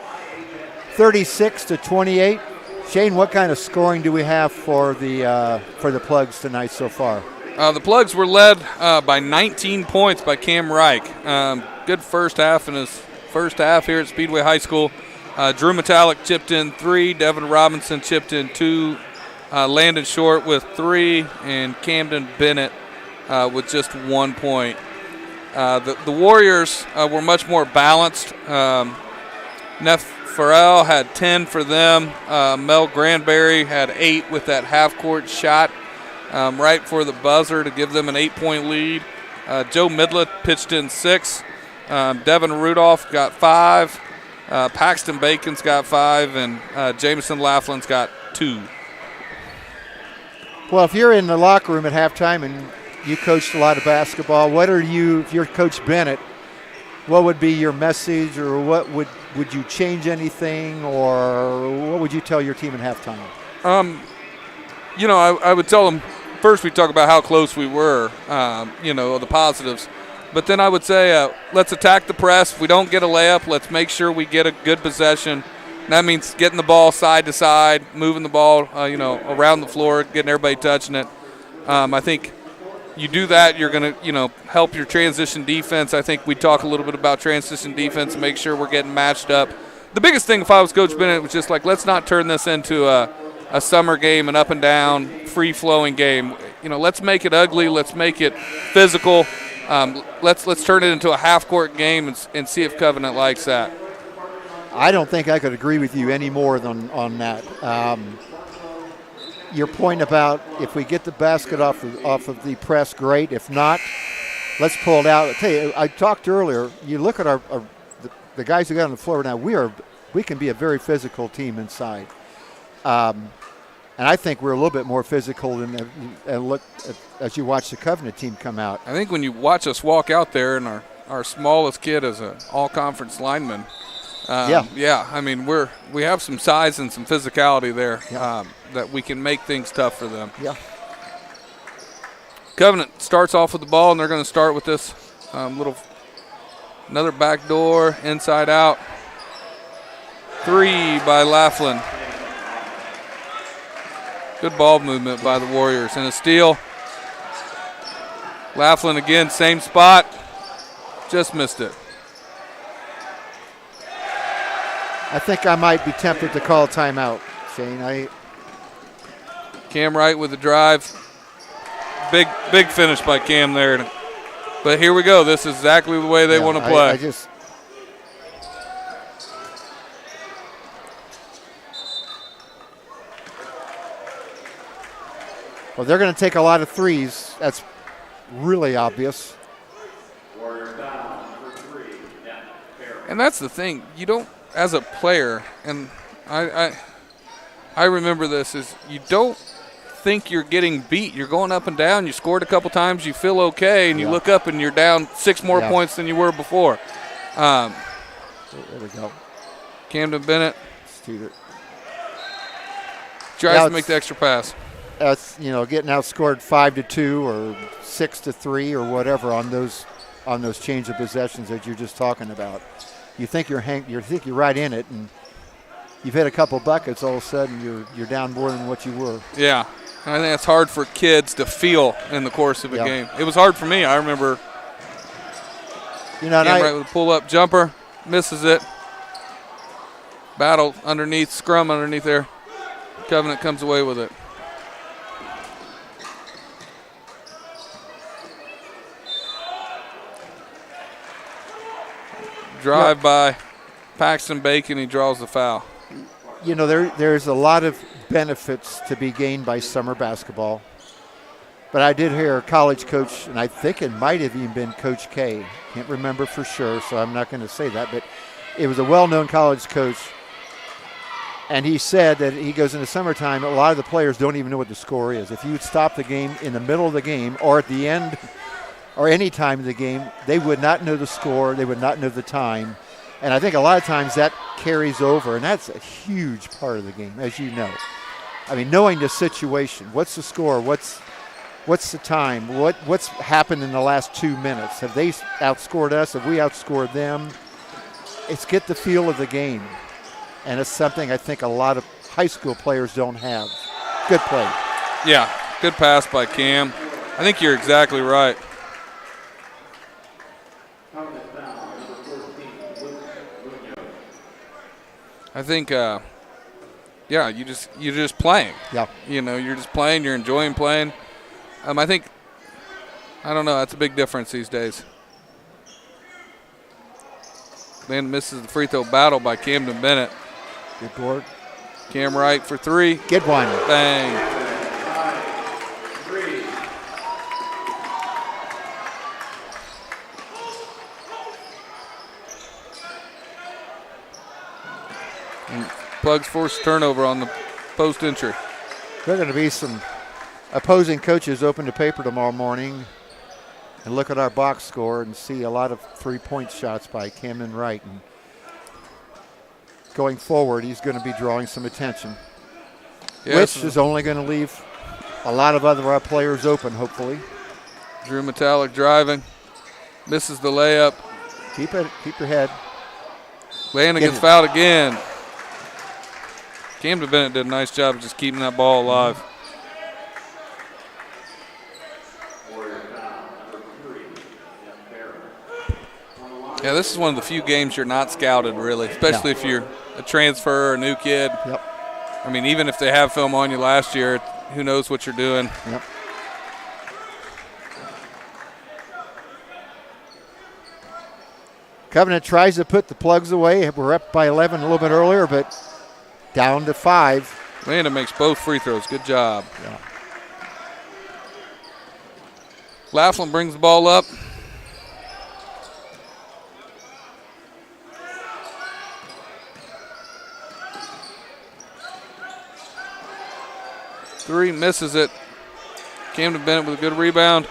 36-28. Shane, what kind of scoring do we have for the Plugs tonight so far? The Plugs were led by 19 points by Cam Reich. Good first half in his first half here at Speedway High School. Drew Metallic chipped in 3, Devin Robinson chipped in 2, Landon Short with 3, and Camden Bennett with just 1 point. The Warriors were much more balanced. Neff Farrell had 10 for them. Mel Granberry had 8 with that half-court shot right for the buzzer to give them an 8-point lead. Joe Midlet pitched in 6. Devin Rudolph got 5. Paxton Bacon's got 5, and Jameson Laughlin's got 2. Well, if you're in the locker room at halftime and you coached a lot of basketball, if you're Coach Bennett, what would be your message, or what would you change anything, or what would you tell your team at halftime? I would tell them, first we talk about how close we were, the positives. But then I would say, let's attack the press. If we don't get a layup, let's make sure we get a good possession. And that means getting the ball side to side, moving the ball, around the floor, getting everybody touching it. I think you do that, you're going to, help your transition defense. I think we talk a little bit about transition defense and make sure we're getting matched up. The biggest thing, if I was Coach Bennett, was just like, let's not turn this into a summer game, an up and down, free-flowing game. Let's make it ugly. Let's make it physical. Let's turn it into a half-court game and see if Covenant likes that. I don't think I could agree with you any more on that. Your point about if we get the basket off of the press, great. If not, let's pull it out. I tell you, I talked earlier. You look at the guys who got on the floor now. We can be a very physical team inside, and I think we're a little bit more physical than look as you watch the Covenant team come out. I think when you watch us walk out there, and our smallest kid is an all-conference lineman. I mean, we have some size and some physicality there that we can make things tough for them. Yeah. Covenant starts off with the ball, and they're going to start with this another back door, inside out. 3 by Laughlin. Good ball movement by the Warriors. And a steal. Laughlin again, same spot. Just missed it. I think I might be tempted to call a timeout, Shane. Cam Wright with the drive. Big finish by Cam there. But here we go. This is exactly the way they want to play. Well, they're going to take a lot of threes. That's really obvious. And that's the thing. You don't, as a player, and I remember this, is you don't think you're getting beat. You're going up and down. You scored a couple times. You feel okay, and you look up and you're down 6 more points than you were before. There we go. Camden Bennett tries to make the extra pass. That's getting outscored 5-2 or 6-3 or whatever on those change of possessions that you're just talking about. You think you're right in it, and you've hit a couple buckets. All of a sudden, you're down more than what you were. Yeah, I think it's hard for kids to feel in the course of a game. It was hard for me. I remember. Right with a pull-up jumper, misses it. Battle underneath, scrum underneath there. Covenant comes away with it. Drive by Paxton Bacon. He draws the foul. There's a lot of benefits to be gained by summer basketball. But I did hear a college coach, and I think it might have even been Coach K. Can't remember for sure, so I'm not going to say that. But it was a well-known college coach, and he said that he goes in the summertime, a lot of the players don't even know what the score is. If you would stop the game in the middle of the game or at the end or any time of the game, they would not know the score. They would not know the time. And I think a lot of times that carries over, and that's a huge part of the game, as you know. I mean, knowing the situation, what's the score, what's the time? What's happened in the last 2 minutes? Have they outscored us? Have we outscored them? It's get the feel of the game. And it's something I think a lot of high school players don't have. Good play. Yeah, good pass by Cam. I think you're exactly right. I think, yeah, you're just playing. Yeah. You know, you're just playing. You're enjoying playing. I think, I don't know, that's a big difference these days. Then misses the free throw battle by Camden Bennett. Good board. Cam Wright for three. Get one. Bang. And Plugs forced turnover on the post entry. There are going to be some opposing coaches open the paper tomorrow morning and look at our box score and see a lot of three-point shots by Camden Wright. And going forward, he's going to be drawing some attention, Yes. which is only going to leave a lot of other players open, hopefully. Drew Metallic driving. Misses the layup. Keep your head. Landon Get gets it. fouled again. Camden Bennett did a nice job of just keeping that ball alive. Yeah, this is one of the few games you're not scouted, really, especially if you're a transfer or a new kid. Yep. I mean, even if they have film on you last year, who knows what you're doing. Yep. Covenant tries to put the Plugs away. We're up by 11 a little bit earlier, but down to 5. Landon makes both free throws. Good job. Yeah. Laughlin brings the ball up. Three, misses it. Camden Bennett with a good rebound.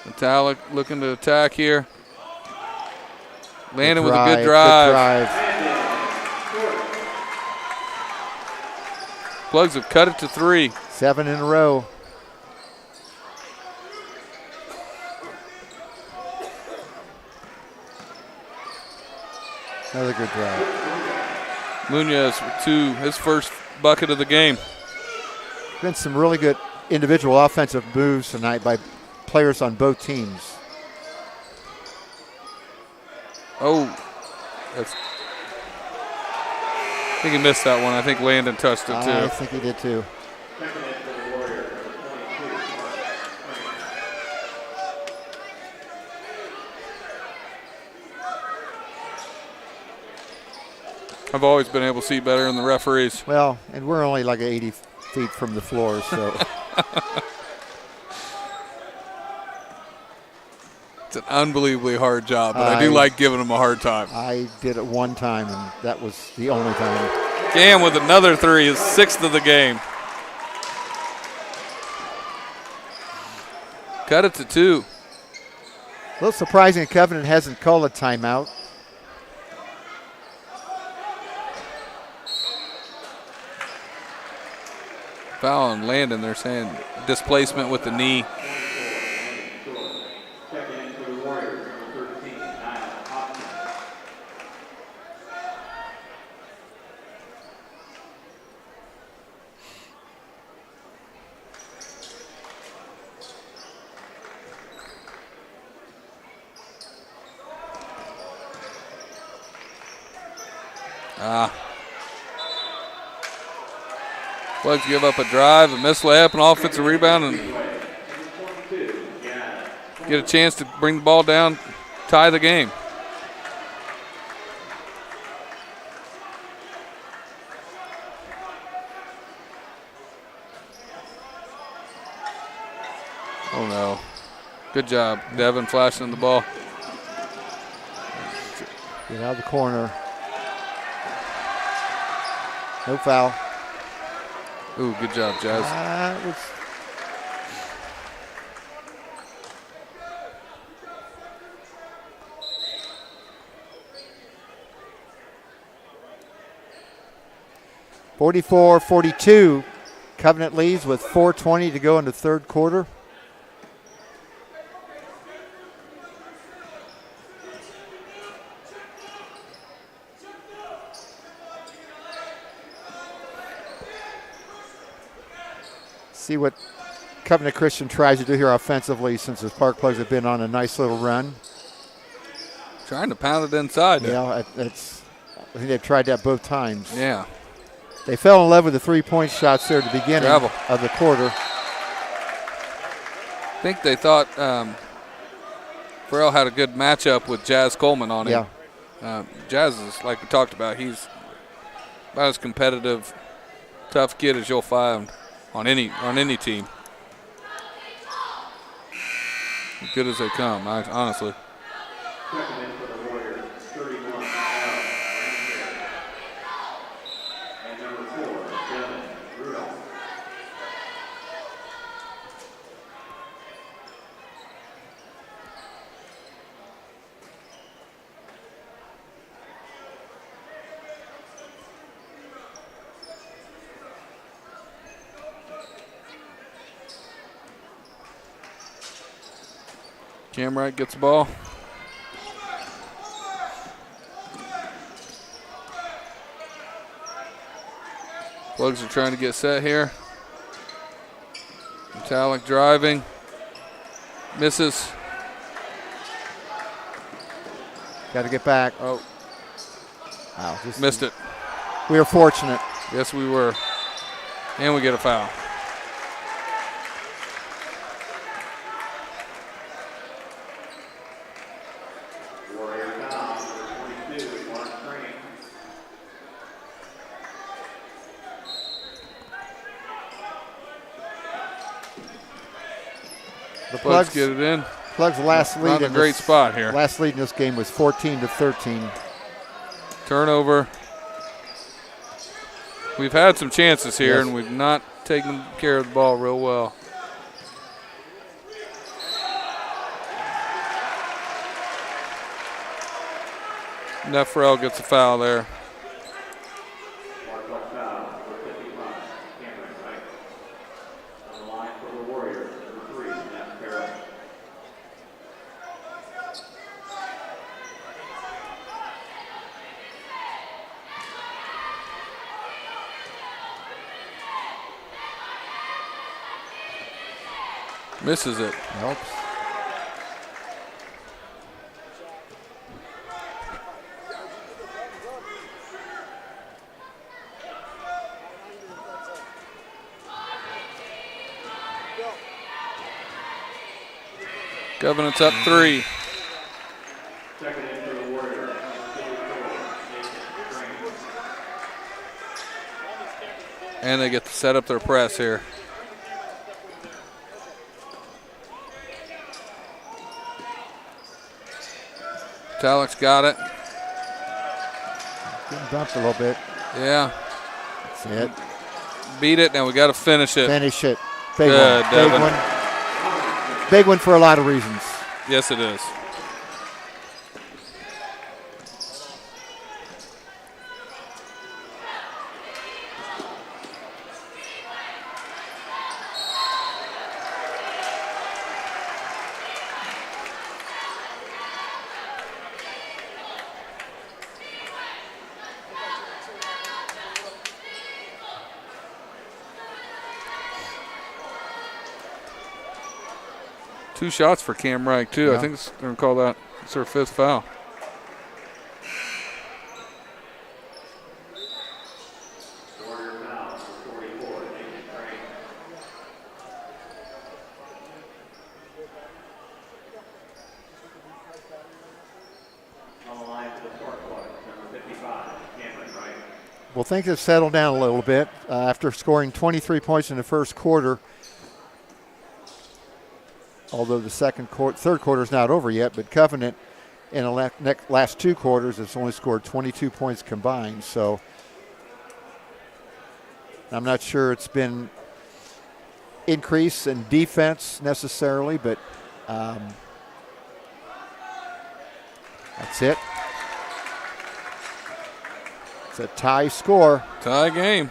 Metallic looking to attack here. Landon with a good drive. Plugs have cut it to 3. 7 in a row. Another good drive. Munoz with 2, his first bucket of the game. Been some really good individual offensive moves tonight by players on both teams. Oh, that's. I think he missed that one. I think Landon touched it too. I think he did too. I've always been able to see better than the referees. Well, and we're only like 80 feet from the floor, so. It's an unbelievably hard job, but I do like giving them a hard time. I did it one time, and that was the only time. Cam with another 3, his 6th of the game. Cut it to 2. A little surprising Covenant hasn't called a timeout. Foul on Landon, they're saying displacement with the knee. Plugs give up a drive, a missed layup, an offensive rebound, and get a chance to bring the ball down, tie the game. Oh no. Good job, Devin, flashing the ball. Get out of the corner. No foul. Ooh, good job, Jazz. It was (44-42). Covenant leads with 4:20 to go in the third quarter. See what Covenant Christian tries to do here offensively, since the Spark Plugs have been on a nice little run. Trying to pound it inside. Yeah, I think they've tried that both times. Yeah. They fell in love with the three-point shots there at the beginning of the quarter. I think they thought Farrell had a good matchup with Jazz Coleman on him. Yeah. Jazz is, like we talked about, he's about as competitive, tough kid as you'll find on any team. As good as they come, honestly. Second in for the Warriors, 31, Al and number 4, Devin Rudolph. Camwright gets the ball. Plugs are trying to get set here. Metallic driving. Misses. Got to get back. Oh. Wow, Missed it. We were fortunate. Yes, we were. And we get a foul. The Plugs get it in. Plugs' last lead. Not a great spot here. Last lead in this game was 14-13. Turnover. We've had some chances here, Yes. and we've not taken care of the ball real well. Nefrel gets a foul there. Misses it. Nope. Covenant's up 3. Second in for the Warriors, And they get to set up their press here. Talik's got it. Getting bumped a little bit. Yeah. That's it. Beat it. Now we got to finish it. Finish it. Big Good, one. Devin. Big one. Big one for a lot of reasons. Yes, it is. Two shots for Cam Reich, too. Yeah. I think they're going to call that. It's their 5th foul. Warrior foul, 44, Nathan Crane. On the line for the Spark Plugs, number 55, Cameron Wright. Well, things have settled down a little bit after scoring 23 points in the first quarter. Although the third quarter is not over yet, but Covenant in the last 2 quarters has only scored 22 points combined. So I'm not sure it's been increase in defense necessarily, but that's it. It's a tie score. Tie game.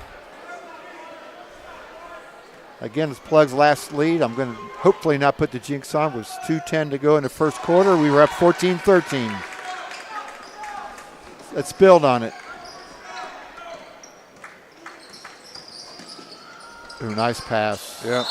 Again, it's Plug's last lead. I'm going to hopefully not put the jinx on. It was 2:10 to go in the first quarter. We were up 14-13. Let's build on it. Ooh, nice pass. Yeah.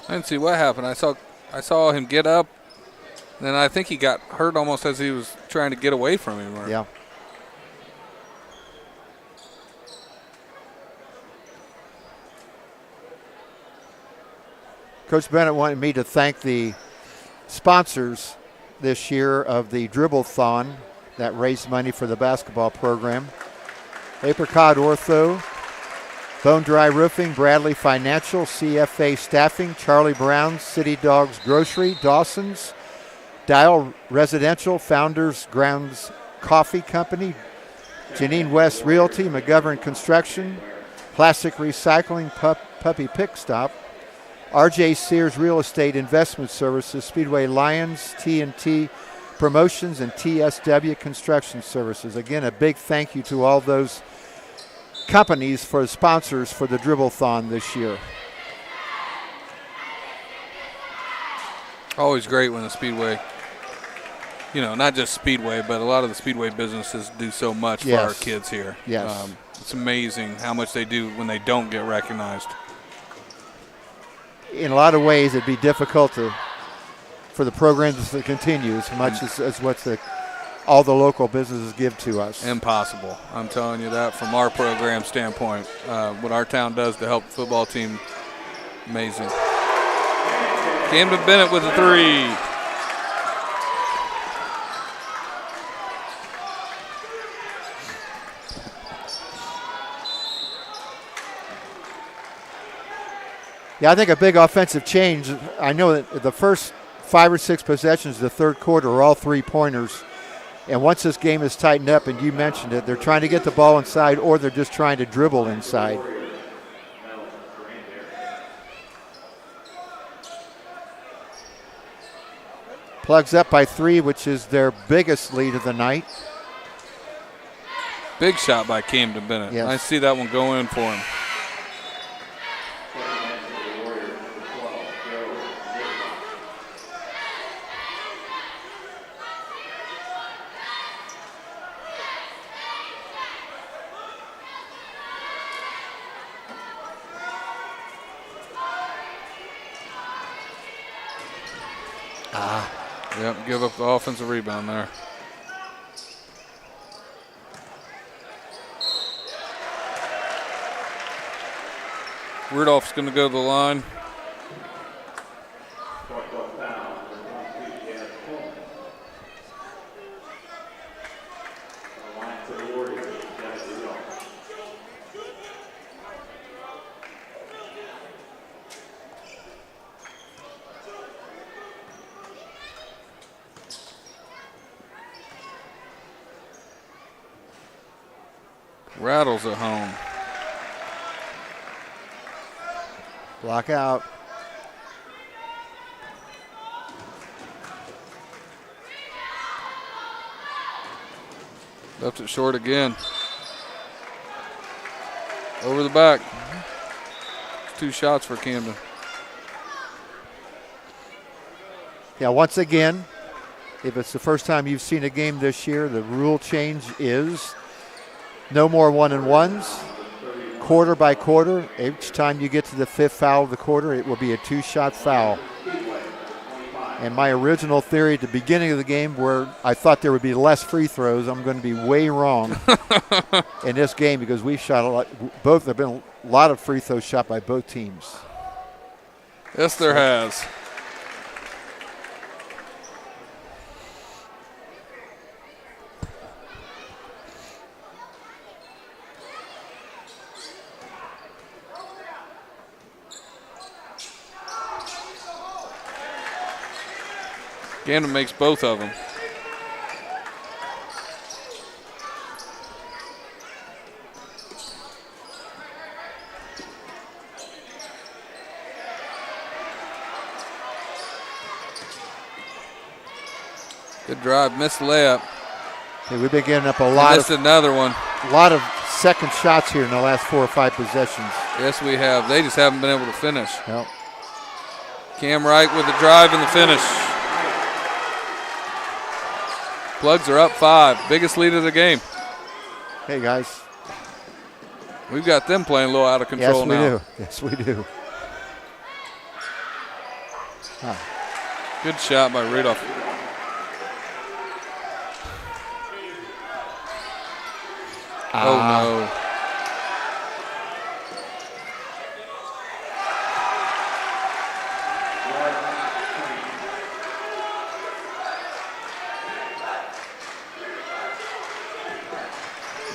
I didn't see what happened. I saw him get up, and I think he got hurt almost as he was trying to get away from him. Yeah. Coach Bennett wanted me to thank the sponsors this year of the Dribble-thon that raised money for the basketball program. Apricot Ortho, Bone Dry Roofing, Bradley Financial, CFA Staffing, Charlie Brown's, City Dogs Grocery, Dawson's, Dial Residential, Founders Grounds Coffee Company, Janine West Realty, McGovern Construction, Plastic Recycling, Puppy Pick Stop, RJ Sears Real Estate Investment Services, Speedway Lions, T&T Promotions, and TSW Construction Services. Again, a big thank you to all those companies for the sponsors for the Dribble-thon this year. Always great when the Speedway, not just Speedway, but a lot of the Speedway businesses do so much for our kids here. Yes. It's amazing how much they do when they don't get recognized. In a lot of ways, it'd be difficult for the program to continue as much as what all the local businesses give to us. Impossible. I'm telling you that from our program standpoint. What our town does to help the football team, amazing. Camden Bennett with a three. Yeah, I think a big offensive change. I know that the first 5 or 6 possessions of the third quarter are all three-pointers. And once this game is tightened up, and you mentioned it, they're trying to get the ball inside or they're just trying to dribble inside. Plugs up by 3, which is their biggest lead of the night. Big shot by Camden Bennett. Yes. I see that one go in for him. Yep, give up the offensive rebound there. Rudolph's going to go to the line. Rattles at home. Block out. Left it short again. Over the back. 2 shots for Camden. Yeah, once again, if it's the first time you've seen a game this year, the rule change is no more 1-and-1s. Quarter by quarter, each time you get to the 5th foul of the quarter, it will be a 2-shot foul. And my original theory at the beginning of the game, where I thought there would be less free throws, I'm going to be way wrong in this game because we've shot a lot. Both have been a lot of free throws shot by both teams. Yes, there has. Camden makes both of them. Good drive, missed the layup. Hey, we've been getting up a lot missed another one. A lot of second shots here in the last 4 or 5 possessions. Yes, we have. They just haven't been able to finish. Yep. Cam Wright with the drive and the finish. Plugs are up 5. Biggest lead of the game. Hey, guys. We've got them playing a little out of control now. Yes, we do. Huh. Good shot by Rudolph. Oh, no.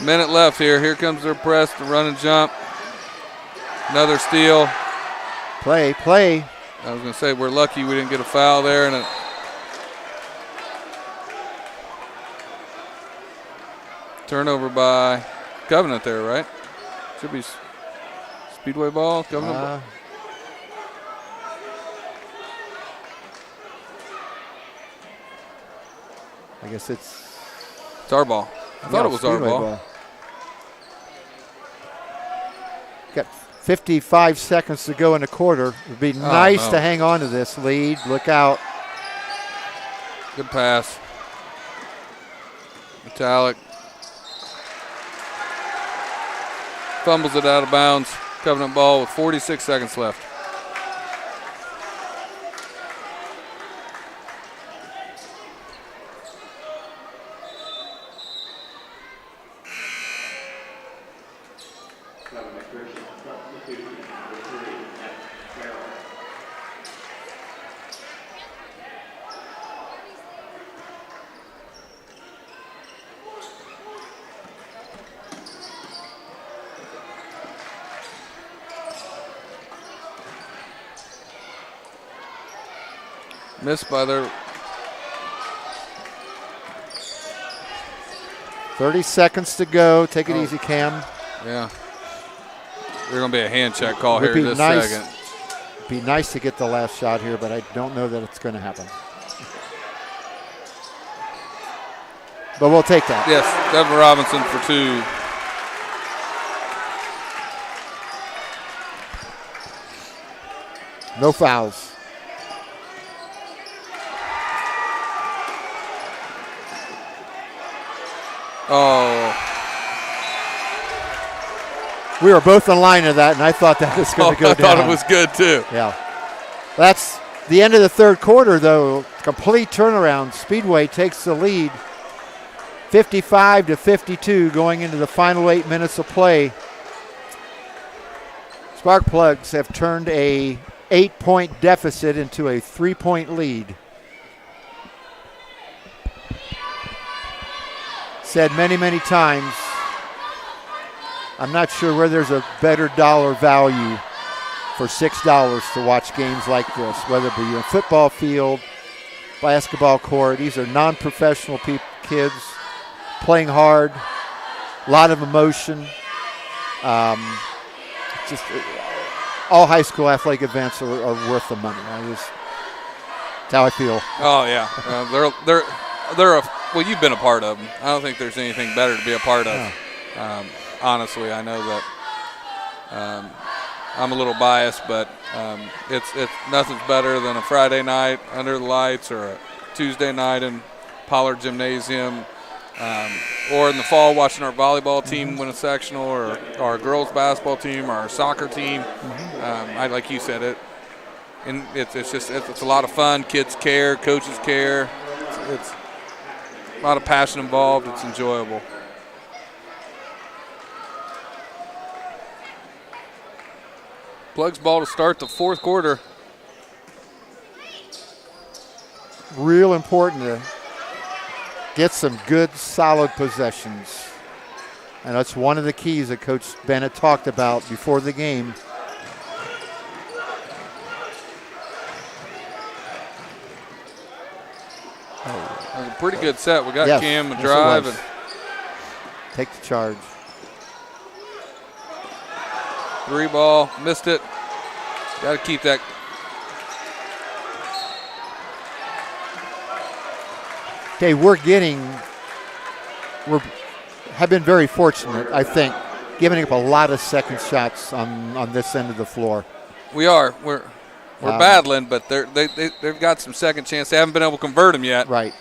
Minute left here. Here comes their press, the run and jump. Another steal. Play. I was going to say we're lucky we didn't get a foul there. And turnover by Covenant there, right? Should be Speedway ball, Covenant ball. I guess it's our ball. I thought it was our ball. Got 55 seconds to go in the quarter. It would be nice to hang on to this lead. Look out. Good pass. Metallic. Fumbles it out of bounds. Covenant ball with 46 seconds left. Missed by their 30 seconds to go. Take it easy, Cam. Yeah. There's going to be a hand check call here in this second. It'd be nice to get the last shot here, but I don't know that it's going to happen. But we'll take that. Yes, Devin Robinson for 2. No fouls. Oh. We were both in line of that, and I thought that was going to go down. I thought it was good, too. Yeah. That's the end of the third quarter, though. Complete turnaround. Speedway takes the lead, 55-52, going into the final 8 minutes of play. Sparkplugs have turned a 8-point deficit into a 3-point lead. Said many, many times, I'm not sure where there's a better dollar value for $6 to watch games like this, whether it be a football field, basketball court. These are non-professional kids playing hard, a lot of emotion. Just all high school athletic events are worth the money. That's how I feel. Oh, yeah. Well, you've been a part of them. I don't think there's anything better to be a part of. No. Honestly, I know that I'm a little biased, but it's nothing's better than a Friday night under the lights or a Tuesday night in Pollard Gymnasium, or in the fall watching our volleyball team win a sectional, or our girls basketball team, or our soccer team. Like you said, it's a lot of fun. Kids care, coaches care. It's a lot of passion involved. It's enjoyable. Plugs ball to start the fourth quarter. Real important to get some good, solid possessions. And that's one of the keys that Coach Bennett talked about before the game. pretty good set. We got Yes, Cam yes, a drive. it was. Take the charge. 3-ball, missed it. Got to keep that. Okay, have been very fortunate, I think, giving up a lot of second shots on this end of the floor. We are. We're battling, but they've got some second chance. They haven't been able to convert them yet. Right.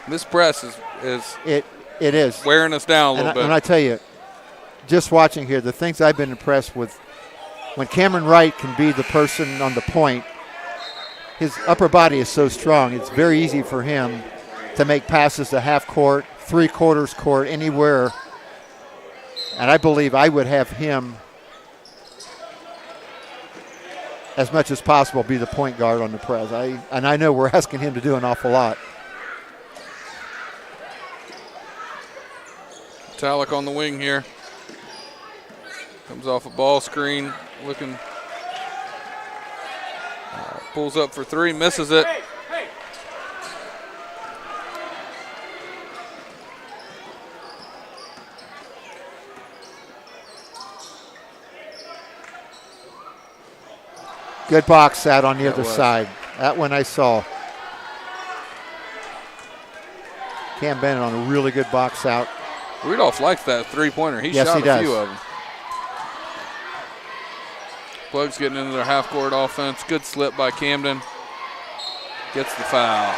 This press is it is wearing us down a little bit. And I tell you, just watching here, the things I've been impressed with, when Cameron Wright can be the person on the point, his upper body is so strong, it's very easy for him to make passes to half court, 3/4 court, anywhere. And I believe I would have him, as much as possible, be the point guard on the press. And I know we're asking him to do an awful lot. Metallic on the wing here. Comes off a ball screen, looking. Pulls up for 3, misses it. Good box out on the other side. That one I saw. Cam Bennett on a really good box out. Rudolph likes that 3-pointer. He Yes, shot he does. a few of them. Plugs getting into their half-court offense. Good slip by Camden. Gets the foul.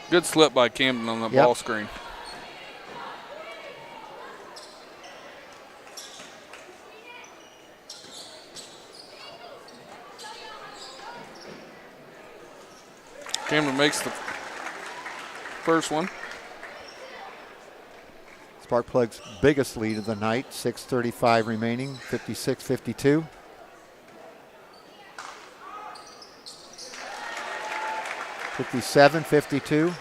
Good slip by Camden on the ball screen. Camden makes the first one. Sparkplug's biggest lead of the night, 6:35 remaining, 56-52. (57-52).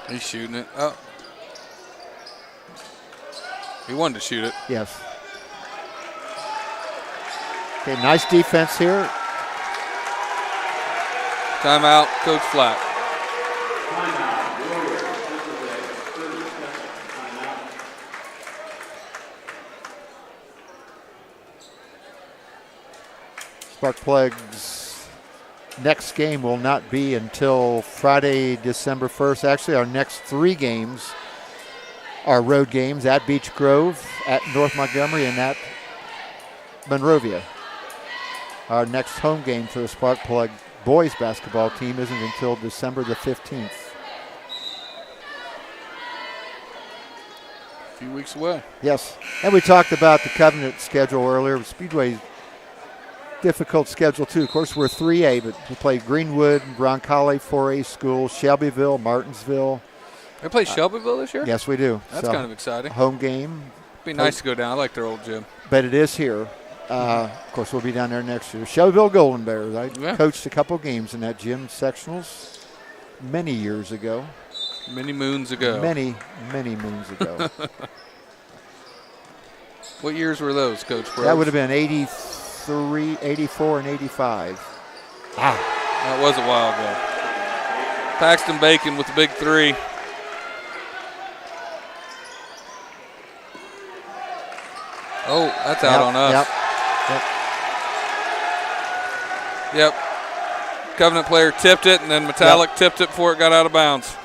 He's shooting it. Oh. He wanted to shoot it. Yes. Okay, nice defense here. Timeout, Coach Flack. Sparkplug's next game will not be until Friday, December 1st. Actually, our next 3 games are road games at Beech Grove, at North Montgomery, and at Monrovia. Our next home game for the Sparkplug boys basketball team isn't until December the 15th. A few weeks away. Yes, and we talked about the Covenant schedule earlier. Speedway's difficult schedule too. Of course, we're 3A, but we play Greenwood, Roncalli, 4A schools, Shelbyville, Martinsville. They play Shelbyville this year? Yes, we do. That's kind of exciting. Home game. Be nice to go down. I like their old gym. But it is here. Of course, we'll be down there next year. Shelbyville Golden Bears. I coached a couple games in that gym, sectionals, many years ago. Many moons ago. Many, many moons ago. What years were those, Coach Brooks? That would have been 83, 84, and 85. That was a while ago. Paxton Bacon with the big 3. Oh, that's out on us. Yep. Covenant player tipped it, and then Metallic tipped it before it got out of bounds.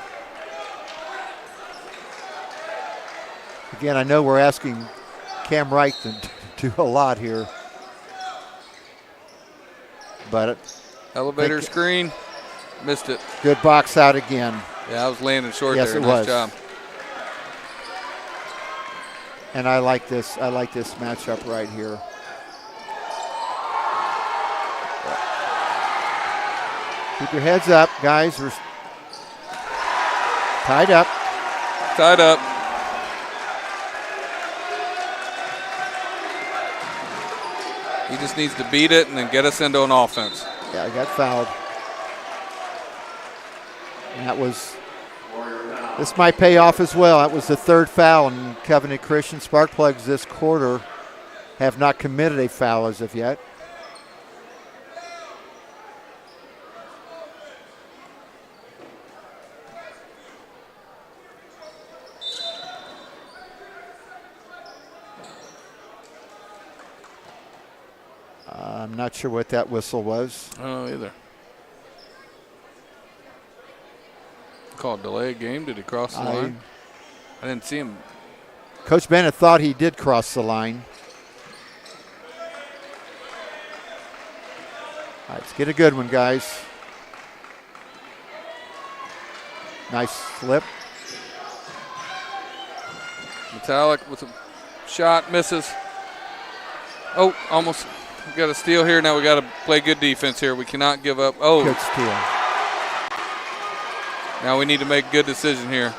Again, I know we're asking Cam Wright to do a lot here. But elevator screen, missed it. Good box out again. Yeah, I was landing short there. Nice job. And I like this matchup right here. Keep your heads up, guys. We're tied up. Tied up. He just needs to beat it and then get us into an offense. Yeah, I got fouled. And this might pay off as well. That was the third foul, and Covenant Christian Sparkplugs this quarter have not committed a foul as of yet. I'm not sure what that whistle was. I don't know either. Called delayed game. Did he cross the line? I didn't see him. Coach Bennett thought he did cross the line. All right, let's get a good one, guys. Nice slip. Metallic with a shot, misses. Oh, almost. We got a steal here. Now we got to play good defense here. We cannot give up. Oh. Good steal. Now we need to make a good decision here.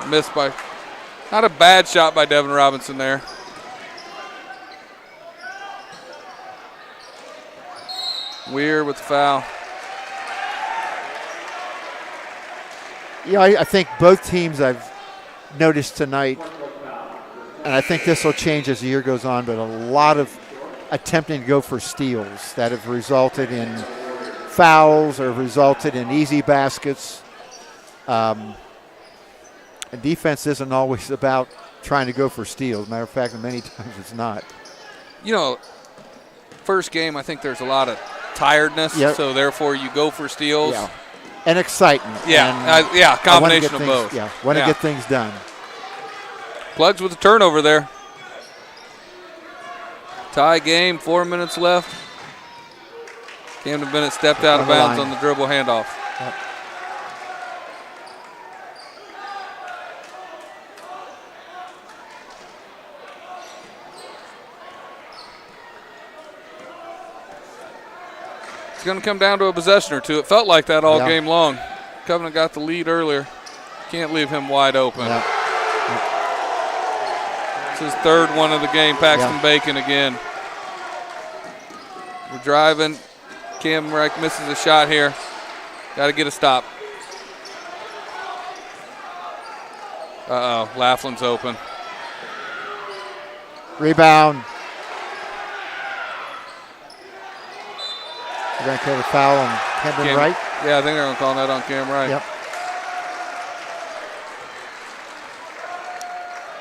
Missed by, not a bad shot by Devin Robinson there. Weir with the foul. Yeah, I think both teams I've noticed tonight, and I think this will change as the year goes on, but a lot of attempting to go for steals that have resulted in fouls or resulted in easy baskets. And defense isn't always about trying to go for steals. Matter of fact, many times it's not. You know, first game, I think there's a lot of tiredness, so therefore you go for steals. Yeah. And excitement. Yeah, and combination of both. Yeah, want to get things done. Plugs with a turnover there. Tie game, 4 minutes left. Camden Bennett stepped out of bounds on the dribble handoff. Yep. It's going to come down to a possession or two. It felt like that all game long. Covenant got the lead earlier. Can't leave him wide open. Yep. It's his third one of the game. Paxton Bacon again. We're driving. Cam Reich misses a shot here. Got to get a stop. Uh-oh, Laughlin's open. Rebound. They're going to call a foul on Camden Wright. Yeah, I think they're going to call that on Cam Wright. Yep.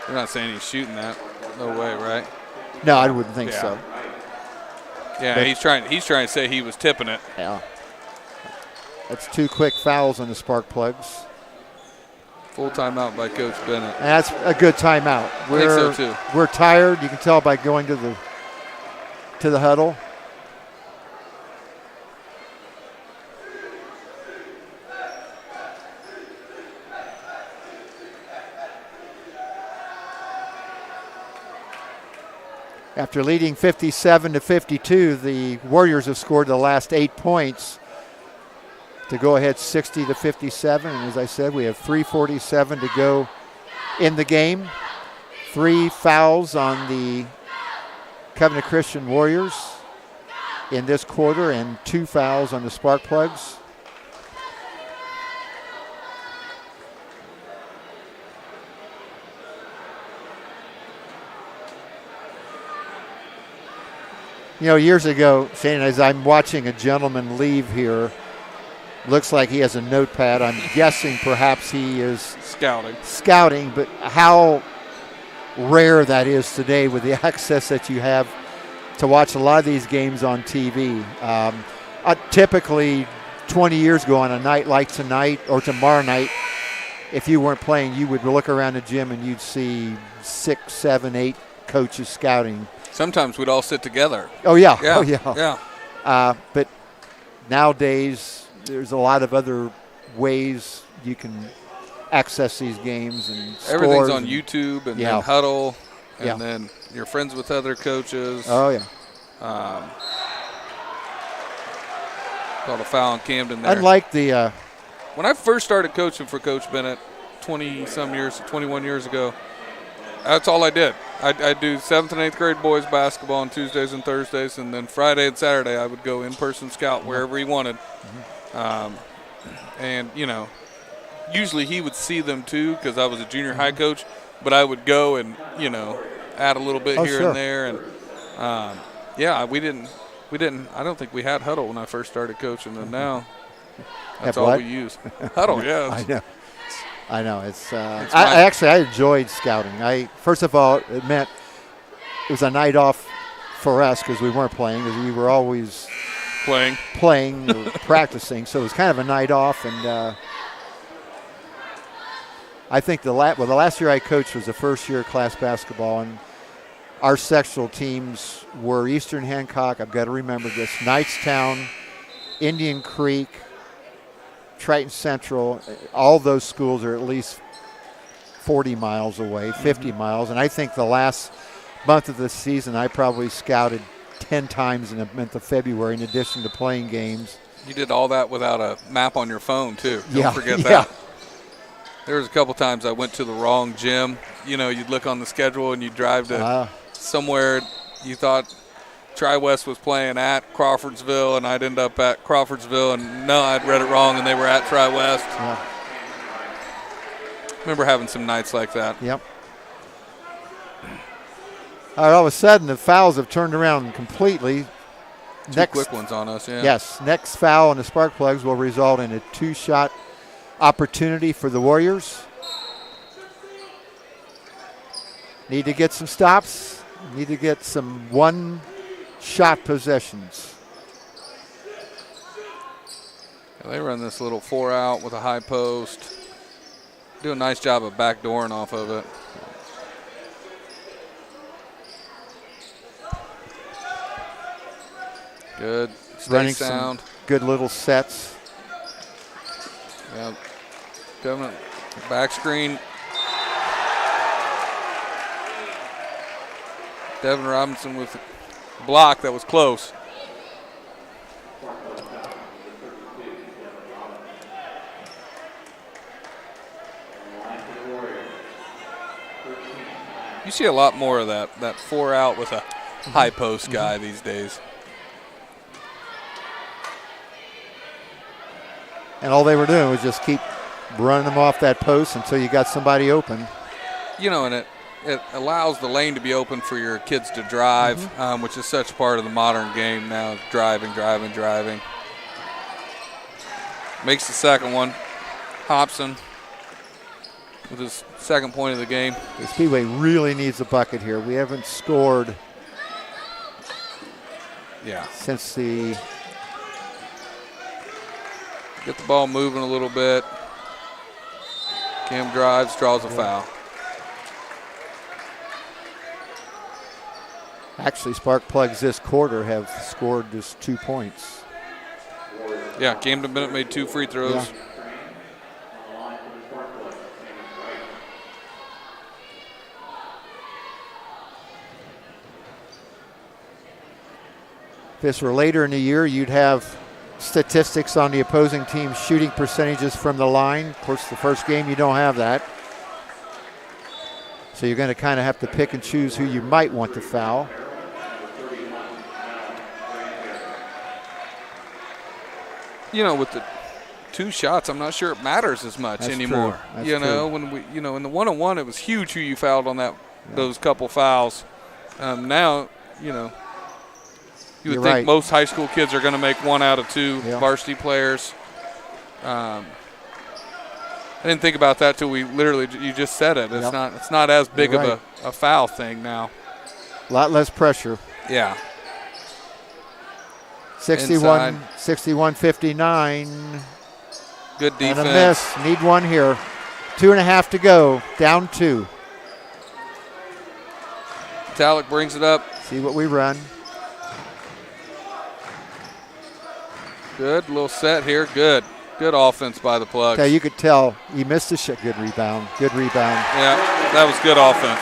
They're not saying he's shooting that. No way, right? No, I wouldn't think so. Yeah, but he's trying to say he was tipping it. Yeah. That's 2 quick fouls on the Sparkplugs. Full timeout by Coach Bennett. And that's a good timeout. I think so too. We're tired. You can tell by going to the huddle. After leading 57-52, the Warriors have scored the last 8 points to go ahead 60-57. And as I said, we have 3:47 to go in the game. 3 fouls on the Covenant Christian Warriors in this quarter and 2 fouls on the Sparkplugs. You know, years ago, Shane, as I'm watching a gentleman leave here, looks like he has a notepad. I'm guessing perhaps he is scouting, but how rare that is today with the access that you have to watch a lot of these games on TV. Typically, 20 years ago on a night like tonight or tomorrow night, if you weren't playing, you would look around the gym and you'd see 6, 7, 8 coaches scouting. Sometimes we'd all sit together. Oh, yeah. But nowadays, there's a lot of other ways you can access these games and everything's scores on YouTube and then Huddle, and then you're friends with other coaches. Oh, yeah. Called a foul on Camden there. Unlike the when I first started coaching for Coach Bennett 21 years ago, that's all I did. I'd do 7th and 8th grade boys basketball on Tuesdays and Thursdays, and then Friday and Saturday I would go in-person scout wherever he wanted. And, you know, usually he would see them too because I was a junior high coach, but I would go and, you know, add a little bit here and there. And, we didn't – I don't think we had Huddle when I first started coaching, and now that's all we use. Huddle, yeah. I know. It's I enjoyed scouting. First of all, it meant it was a night off for us because we weren't playing, because we were always playing or practicing. So it was kind of a night off. And I think the last year I coached was the first year of class basketball, and our sectional teams were Eastern Hancock. I've got to remember this: Knightstown, Indian Creek, Triton Central. All those schools are at least 40 miles away, 50 miles. And I think the last month of the season I probably scouted 10 times in the month of February in addition to playing games. You did all that without a map on your phone too. Don't forget that. There was a couple times I went to the wrong gym. You know, you'd look on the schedule and you'd drive to somewhere you thought Tri-West was playing at Crawfordsville, and I'd end up at Crawfordsville, and no, I'd read it wrong, and they were at Tri-West. Yeah. Remember having some nights like that. Yep. All of a sudden, the fouls have turned around completely. Two quick ones on us, yeah. Yes, next foul on the Spark Plugs will result in a 2-shot opportunity for the Warriors. Need to get some stops. Need to get some one-shot possessions. They run this little 4-out with a high post. Do a nice job of backdooring off of it. Good. Running sound. Some good little sets. Yeah. Coming back screen. Devin Robinson with a block that was close. You see a lot more of that 4-out with a high post guy these days. And all they were doing was just keep running them off that post until you got somebody open. You know, and it allows the lane to be open for your kids to drive, which is such part of the modern game now, driving. Makes the second one. Hobson with his second point of the game. The Speedway really needs a bucket here. We haven't scored since the... Get the ball moving a little bit. Cam drives, draws a foul. Actually, Spark Plugs this quarter have scored just 2 points. Yeah, Camden Bennett made 2 free throws. Yeah. If this were later in the year, you'd have statistics on the opposing team's shooting percentages from the line. Of course, the first game you don't have that. So you're going to kind of have to pick and choose who you might want to foul. You know, with the 2 shots, I'm not sure it matters as much anymore. You know, when we, you know, in the one-on-one, it was huge who you fouled on those couple fouls. Now, you know, you would think most high school kids are going to make 1 out of 2 varsity players. I didn't think about that till you just said it. It's not as big of a foul thing now. A lot less pressure. Yeah. 61-59. Good defense. And a miss. Need one here. 2.5 to go. Down 2. Talik brings it up. See what we run. Good little set here. Good. Good offense by the Plugs. Okay, you could tell he missed the shot. Good rebound. Good rebound. Yeah, that was good offense.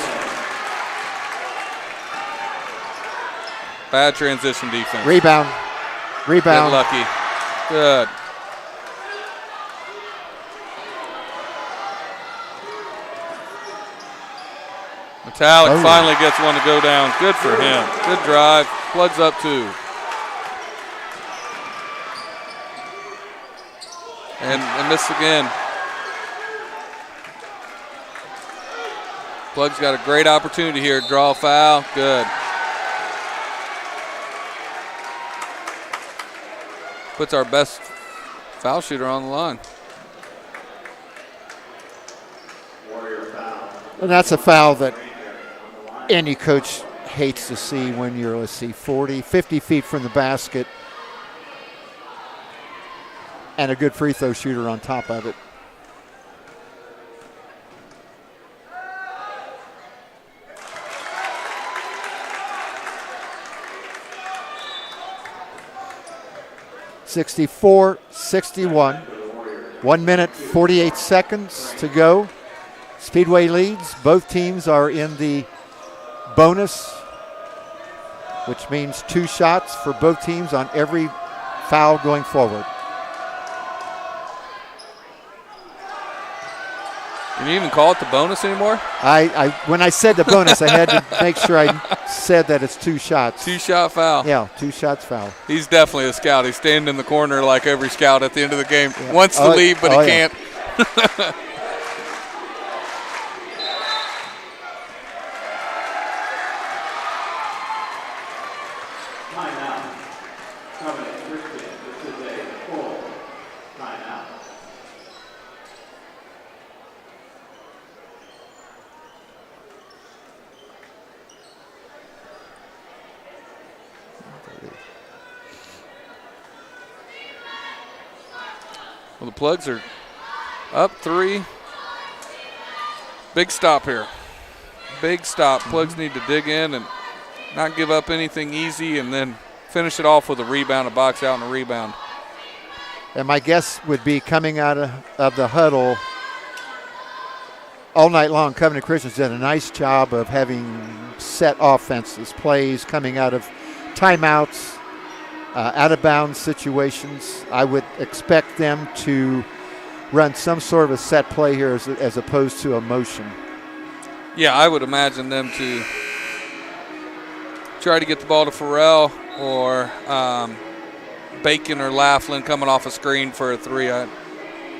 Bad transition defense. Rebound. Get lucky. Good. Metallic finally gets one to go down. Good for him. Good drive. Plugs up 2. And missed again. Plugs got a great opportunity here. Draw a foul. Good. Puts our best foul shooter on the line. And that's a foul that any coach hates to see when you're, 40, 50 feet from the basket and a good free throw shooter on top of it. (64-61). 1 minute, 48 seconds to go. Speedway leads. Both teams are in the bonus, which means 2 shots for both teams on every foul going forward. Can you even call it the bonus anymore? When I said the bonus, I had to make sure I said that it's 2 shots. 2-shot foul. Yeah, 2 shots foul. He's definitely a scout. He's standing in the corner like every scout at the end of the game. Yeah. Wants to leave, but he can't. Well, the Plugs are up 3. Big stop here. Big stop. Plugs need to dig in and not give up anything easy and then finish it off with a rebound, a box out and a rebound. And my guess would be coming out of the huddle all night long, Covenant Christian's done a nice job of having set offenses, plays coming out of timeouts, out of bounds situations. I would expect them to run some sort of a set play here as opposed to a motion. Yeah, I would imagine them to try to get the ball to Farrell or Bacon or Laughlin coming off a screen for a 3.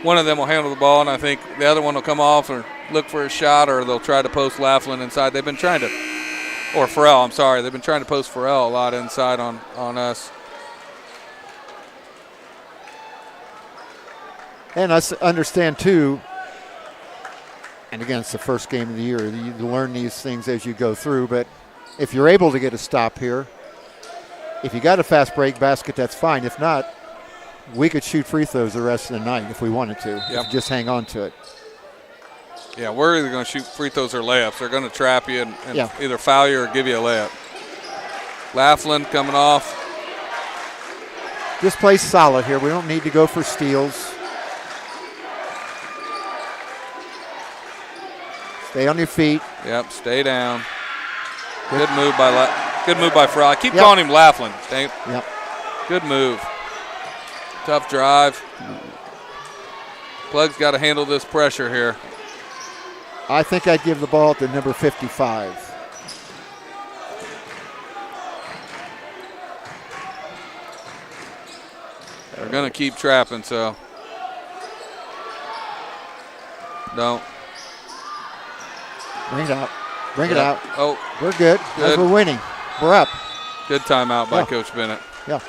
One of them will handle the ball, and I think the other one will come off or look for a shot, or they'll try to post Laughlin inside. They've been trying to, or Farrell, I'm sorry. They've been trying to post Farrell a lot inside on us. And I understand, too, and again, it's the first game of the year. You learn these things as you go through, but if you're able to get a stop here, if you got a fast break basket, that's fine. If not, we could shoot free throws the rest of the night if we wanted to. Yep. Just hang on to it. Yeah, we're either going to shoot free throws or layups. They're going to trap you and either foul you or give you a layup. Laughlin coming off. Just play solid here. We don't need to go for steals. Stay on your feet. Yep, stay down. Good move by Farrell. I keep calling him Laughlin. Yep. Good move. Tough drive. Plug's got to handle this pressure here. I think I'd give the ball to number 55. They're going to keep trapping, so don't. Bring it out. Bring it out. Oh. We're good. We're winning. We're up. Good timeout by Coach Bennett. Yeah.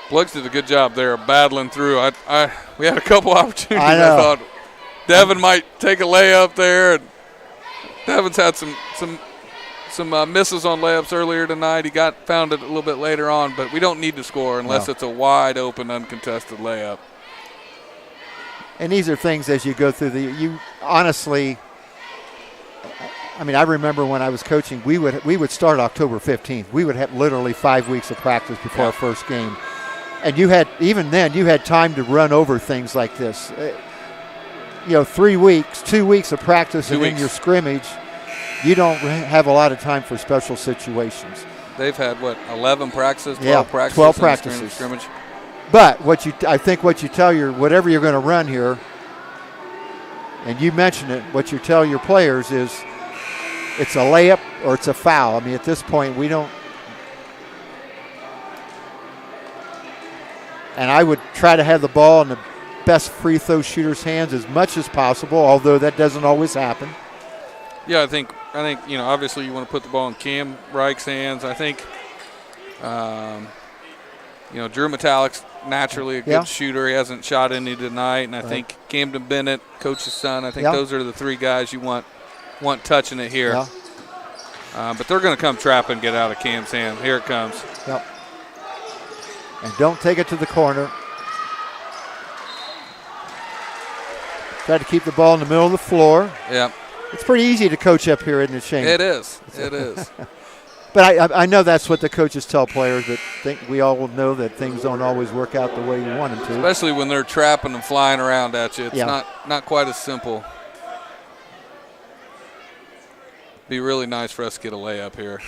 Plugs did a good job there battling through. We had a couple opportunities. I thought Devin might take a layup there. And Devin's had some some misses on layups earlier tonight. He found it a little bit later on, but we don't need to score unless it's a wide open, uncontested layup. And these are things as you go through you honestly, I mean, I remember when I was coaching, we would start October 15th. We would have literally 5 weeks of practice before our first game. And even then, you had time to run over things like this. 3 weeks, 2 weeks of practice and in your scrimmage, you don't have a lot of time for special situations. They've had, 11 practices, 12 practices? 12 practices. Scrimmage. But what you tell whatever you're going to run here, and you mentioned it, what you tell your players is it's a layup or it's a foul. I mean, at this point, we don't. And I would try to have the ball in the best free throw shooter's hands as much as possible, although that doesn't always happen. Yeah, I think obviously you want to put the ball in Cam Reich's hands. I think, Drew Metallic's naturally a good shooter. He hasn't shot any tonight, and I think Camden Bennett, coach's son. I think those are the three guys you want touching it here. Yeah. But they're going to come trap and get out of Cam's hand. Here it comes. Yep. And don't take it to the corner. Try to keep the ball in the middle of the floor. Yep. It's pretty easy to coach up here, isn't it, Shane? It is. It is. But I know that's what the coaches tell players, but we all know that things don't always work out the way you want them to. Especially when they're trapping and flying around at you. It's not quite as simple. Be really nice for us to get a layup here.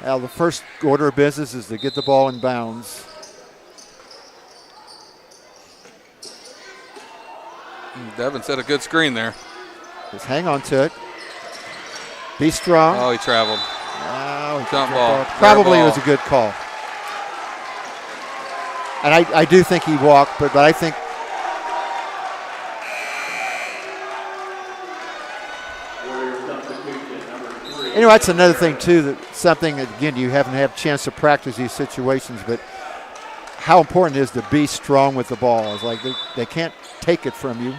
Now, the first order of business is to get the ball in bounds. Devin set a good screen there. Just hang on to it. Be strong. Oh, he traveled. Jump ball. Probably was a good call. And I do think he walked, but I think that's another thing too, that something that, again, you haven't had a chance to practice these situations, but how important it is to be strong with the ball. It's like they can't take it from you.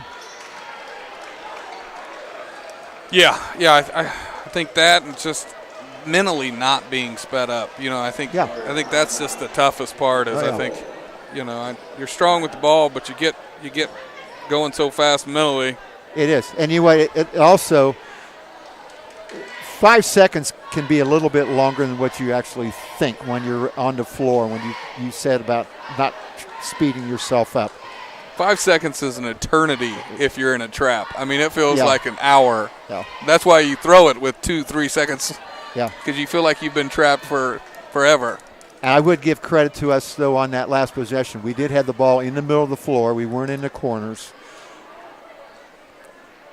Yeah, I think that, and just mentally not being sped up. I think that's just the toughest part. Is I think, you're strong with the ball, but you get going so fast mentally. It is, and it also 5 seconds can be a little bit longer than what you actually think when you're on the floor. When you said about not speeding yourself up. 5 seconds is an eternity if you're in a trap. I mean, it feels like an hour. Yeah. That's why you throw it with 2-3 seconds. Yeah. Because you feel like you've been trapped for forever. And I would give credit to us, though, on that last possession. We did have the ball in the middle of the floor. We weren't in the corners.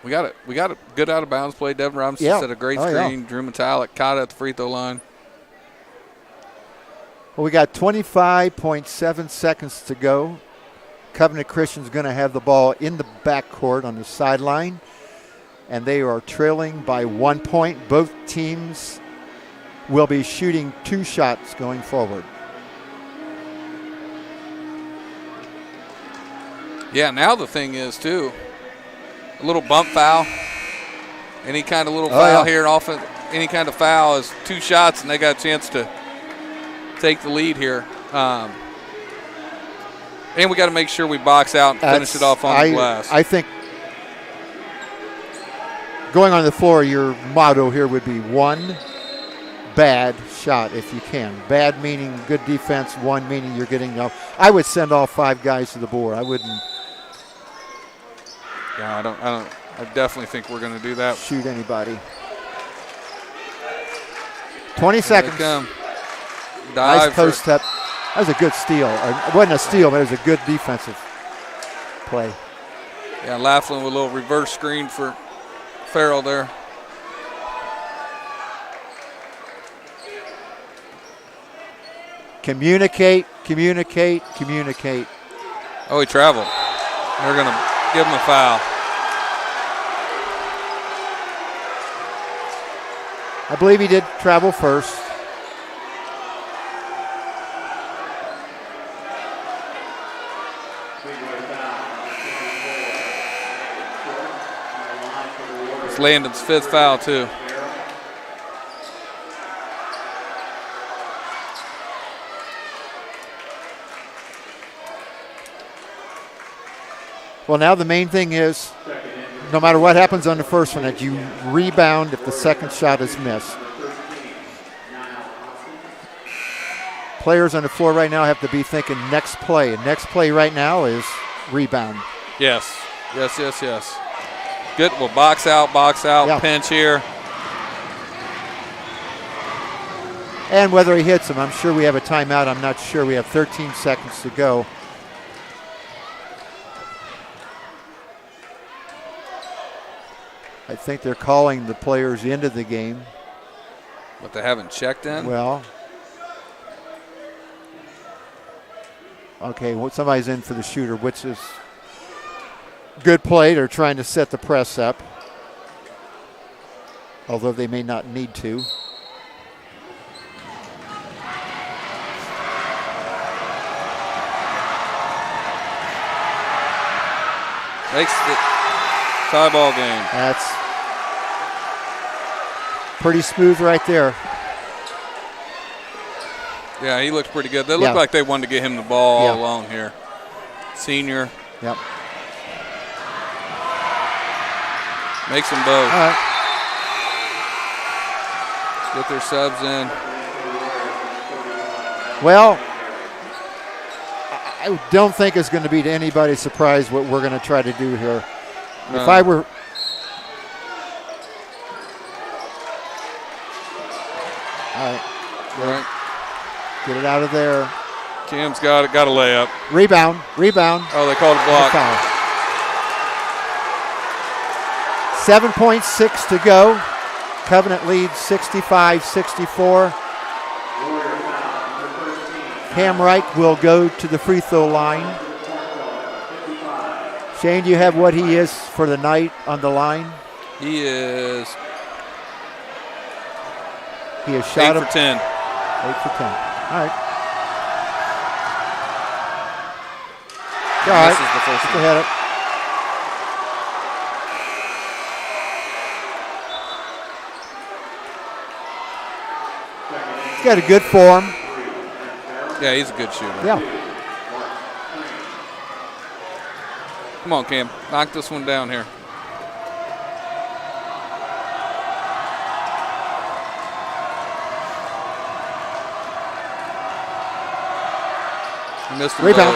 We got it. We got a good out of bounds play. Devin Robinson set a great screen. Yeah. Drew Metallic caught it at the free throw line. Well, we got 25.7 seconds to go. Covenant Christian's going to have the ball in the backcourt on the sideline, and they are trailing by 1 point. Both teams will be shooting 2 shots going forward. Yeah, now the thing is, too, a little bump foul. Any kind of little foul here, any kind of foul is 2 shots, and they got a chance to take the lead here. And we got to make sure we box out and finish it off on the glass. I think going on the floor, your motto here would be 1 bad shot if you can. Bad meaning good defense, 1 meaning you're getting up. I would send all 5 guys to the board. I wouldn't. Yeah, I definitely think we're going to do that. Shoot anybody. 20 seconds. Dive nice post up. That was a good steal. It wasn't a steal, but it was a good defensive play. Yeah, Laughlin with a little reverse screen for Farrell there. Communicate, communicate, communicate. Oh, he traveled. They're going to give him a foul. I believe he did travel first. It's Landon's 5th foul, too. Well, now the main thing is, no matter what happens on the first one, that you rebound if the second shot is missed. Players on the floor right now have to be thinking next play. And next play right now is rebound. Yes. Good. Well, box out, yeah. Pinch here. And whether he hits him, I'm sure we have a timeout. I'm not sure. We have 13 seconds to go. I think they're calling the players into the game. But they haven't checked in? Well, okay, well, somebody's in for the shooter, which is good play. They're trying to set the press up, although they may not need to. Makes the tie ball game. That's pretty smooth right there. Yeah, he looked pretty good. They looked like they wanted to get him the ball all along here. Senior. Yep. Makes them both. All right. Get their subs in. Well, I don't think it's going to be to anybody's surprise what we're going to try to do here. No. If I were... All right. All right. Get it out of there. Kim's got a layup. Rebound. Oh, they called a block. Foul. 7.6 to go. Covenant leads 65-64. Cam Reich will go to the free throw line. Shane, do you have what he is for the night on the line? He is shot 8 for 10. 8 for 10. All right. All right. This is the first one. Ahead. He's got a good form. Yeah, he's a good shooter. Yeah. Come on, Cam. Knock this one down here. He missed the Rebound.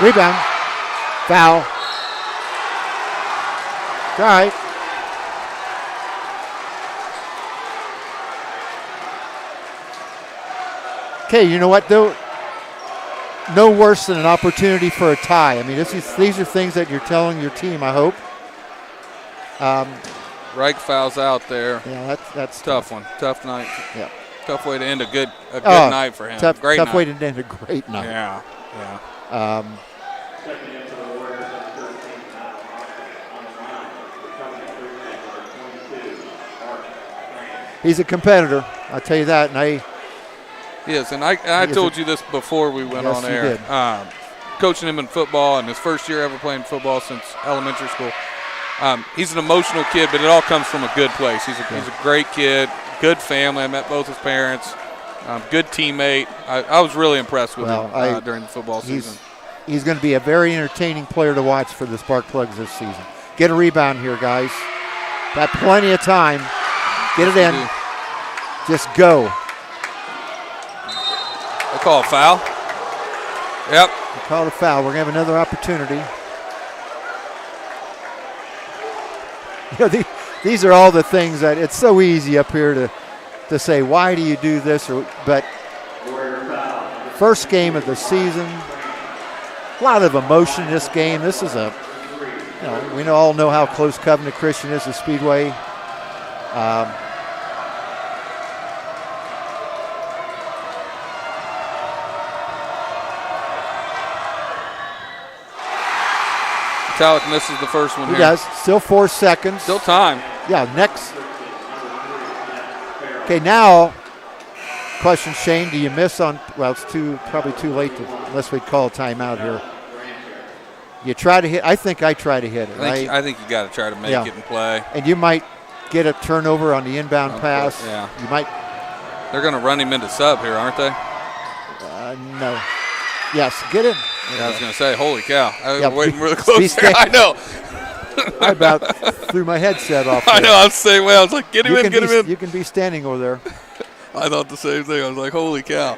Foul. All right. Okay, you know what, though? No worse than an opportunity for a tie. I mean, these are things that you're telling your team, I hope. Reich fouls out there. Yeah, that's tough one. Tough night. Yeah. Tough way to end a good night for him. Great tough night. way to end a great night. Yeah. He's a competitor, I'll tell you that, and Yes, and I told you this before we went on air. You did. Coaching him in football, and his first year ever playing football since elementary school. He's an emotional kid, but it all comes from a good place. He's a great kid, good family. I met both his parents. Good teammate. I was really impressed with him during the football season. He's going to be a very entertaining player to watch for the Spark Plugs this season. Get a rebound here, guys. Got plenty of time. Get it in. Just go. They call a foul. Yep. They called a foul. We're going to have another opportunity. You know, these are all the things that it's so easy up here to say, why do you do this? But first game of the season, a lot of emotion in this game. This is we all know how close Covenant Christian is to Speedway. Vitalik misses the first one He here. does. Still 4 seconds. Still time. Yeah, next. Okay, now, question, Shane, do you miss on, well, it's probably too late unless we call a timeout here. You try to hit, I think I try to hit it, right? I think you got to try to make it and play. And you might, get a turnover on the inbound pass. Yeah. You might. They're going to run him into sub here, aren't they? No. Yes, get in. Yeah, I was going to say, holy cow. I was waiting really be close there. I know. I about threw my headset off there. I know. I was the same way. I was like, get him in. You can be standing over there. I thought the same thing. I was like, holy cow.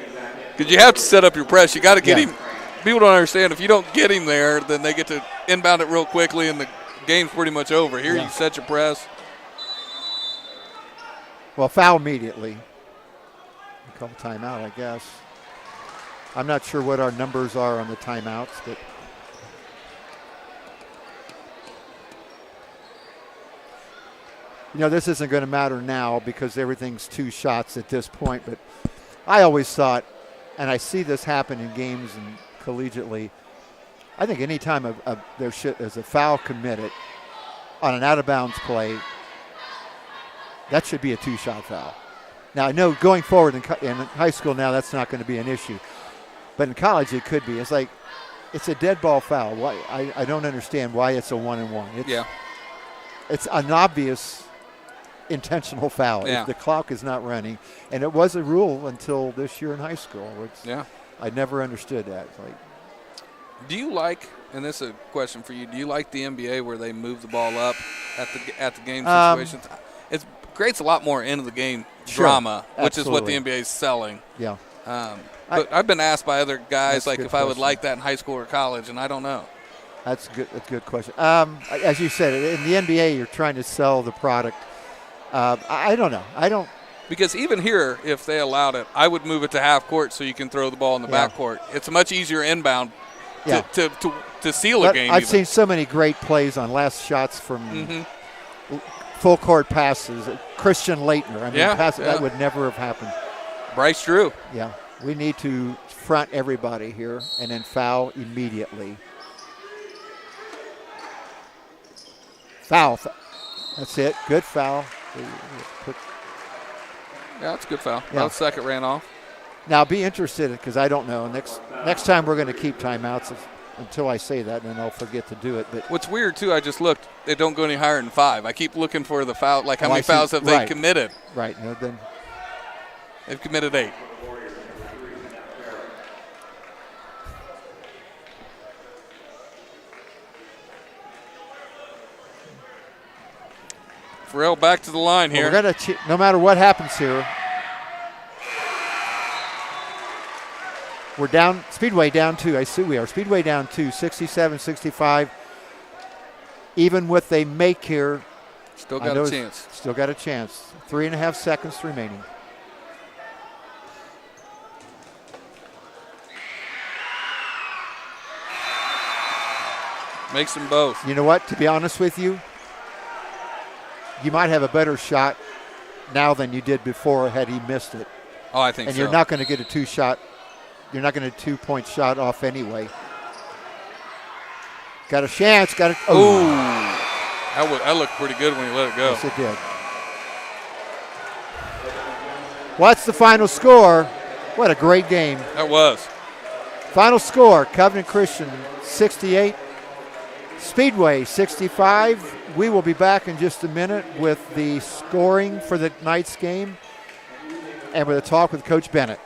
Because you have to set up your press. You got to get him. People don't understand. If you don't get him there, then they get to inbound it real quickly, and the game's pretty much over. Here you set your press. Well, foul immediately. Call timeout, I guess. I'm not sure what our numbers are on the timeouts, but this isn't going to matter now because everything's 2 shots at this point. But I always thought, and I see this happen in games and collegiately, I think any time there's a foul committed on an out-of-bounds play, that should be a 2-shot foul. Now, I know going forward in high school now that's not going to be an issue. But in college it could be. It's like it's a dead ball foul. Why? I don't understand why it's a 1-and-1. It's an obvious intentional foul. Yeah. The clock is not running. And it was a rule until this year in high school. I never understood that. It's like, do you like, and this is a question for you, do you like the NBA where they move the ball up at the game situations? It creates a lot more end of the game drama, which is what the NBA is selling. Yeah. But I've been asked by other guys if I would like that in high school or college, and I don't know. That's good. That's a good question. As you said, in the NBA, you're trying to sell the product. I don't know. I don't. Because even here, if they allowed it, I would move it to half court so you can throw the ball in the back court. It's a much easier inbound to seal a game. I've seen so many great plays on last shots from full court passes. Christian Laettner. That would never have happened. Bryce Drew. Yeah. We need to front everybody here and then foul immediately. Foul. That's it. Good foul. Yeah, that's a good foul. Yeah. The second ran off. Now, be interested because I don't know. Next time we're going to keep timeouts until I say that, and then I'll forget to do it. But what's weird, too, I just looked. They don't go any higher than 5. I keep looking for the foul. Like, how many fouls have they committed? Right. No, then they've committed 8. Farrell back to the line here. We're going to, no matter what happens here, we're down, Speedway down 2. I see we are. Speedway down 2, 67-65. Even with a make here. Still got a chance. Still got a chance. 3.5 seconds remaining. Makes them both. You know what? To be honest with you, you might have a better shot now than you did before had he missed it. Oh, I think so. And you're not going to get a 2-shot. You're not going to 2-point shot off anyway. Got a chance. Got it. Oh. That looked pretty good when he let it go. Yes, it did. What's the final score? What a great game. That was. Final score, Covenant Christian 68, Speedway 65. We will be back in just a minute with the scoring for the night's game and with a talk with Coach Bennett.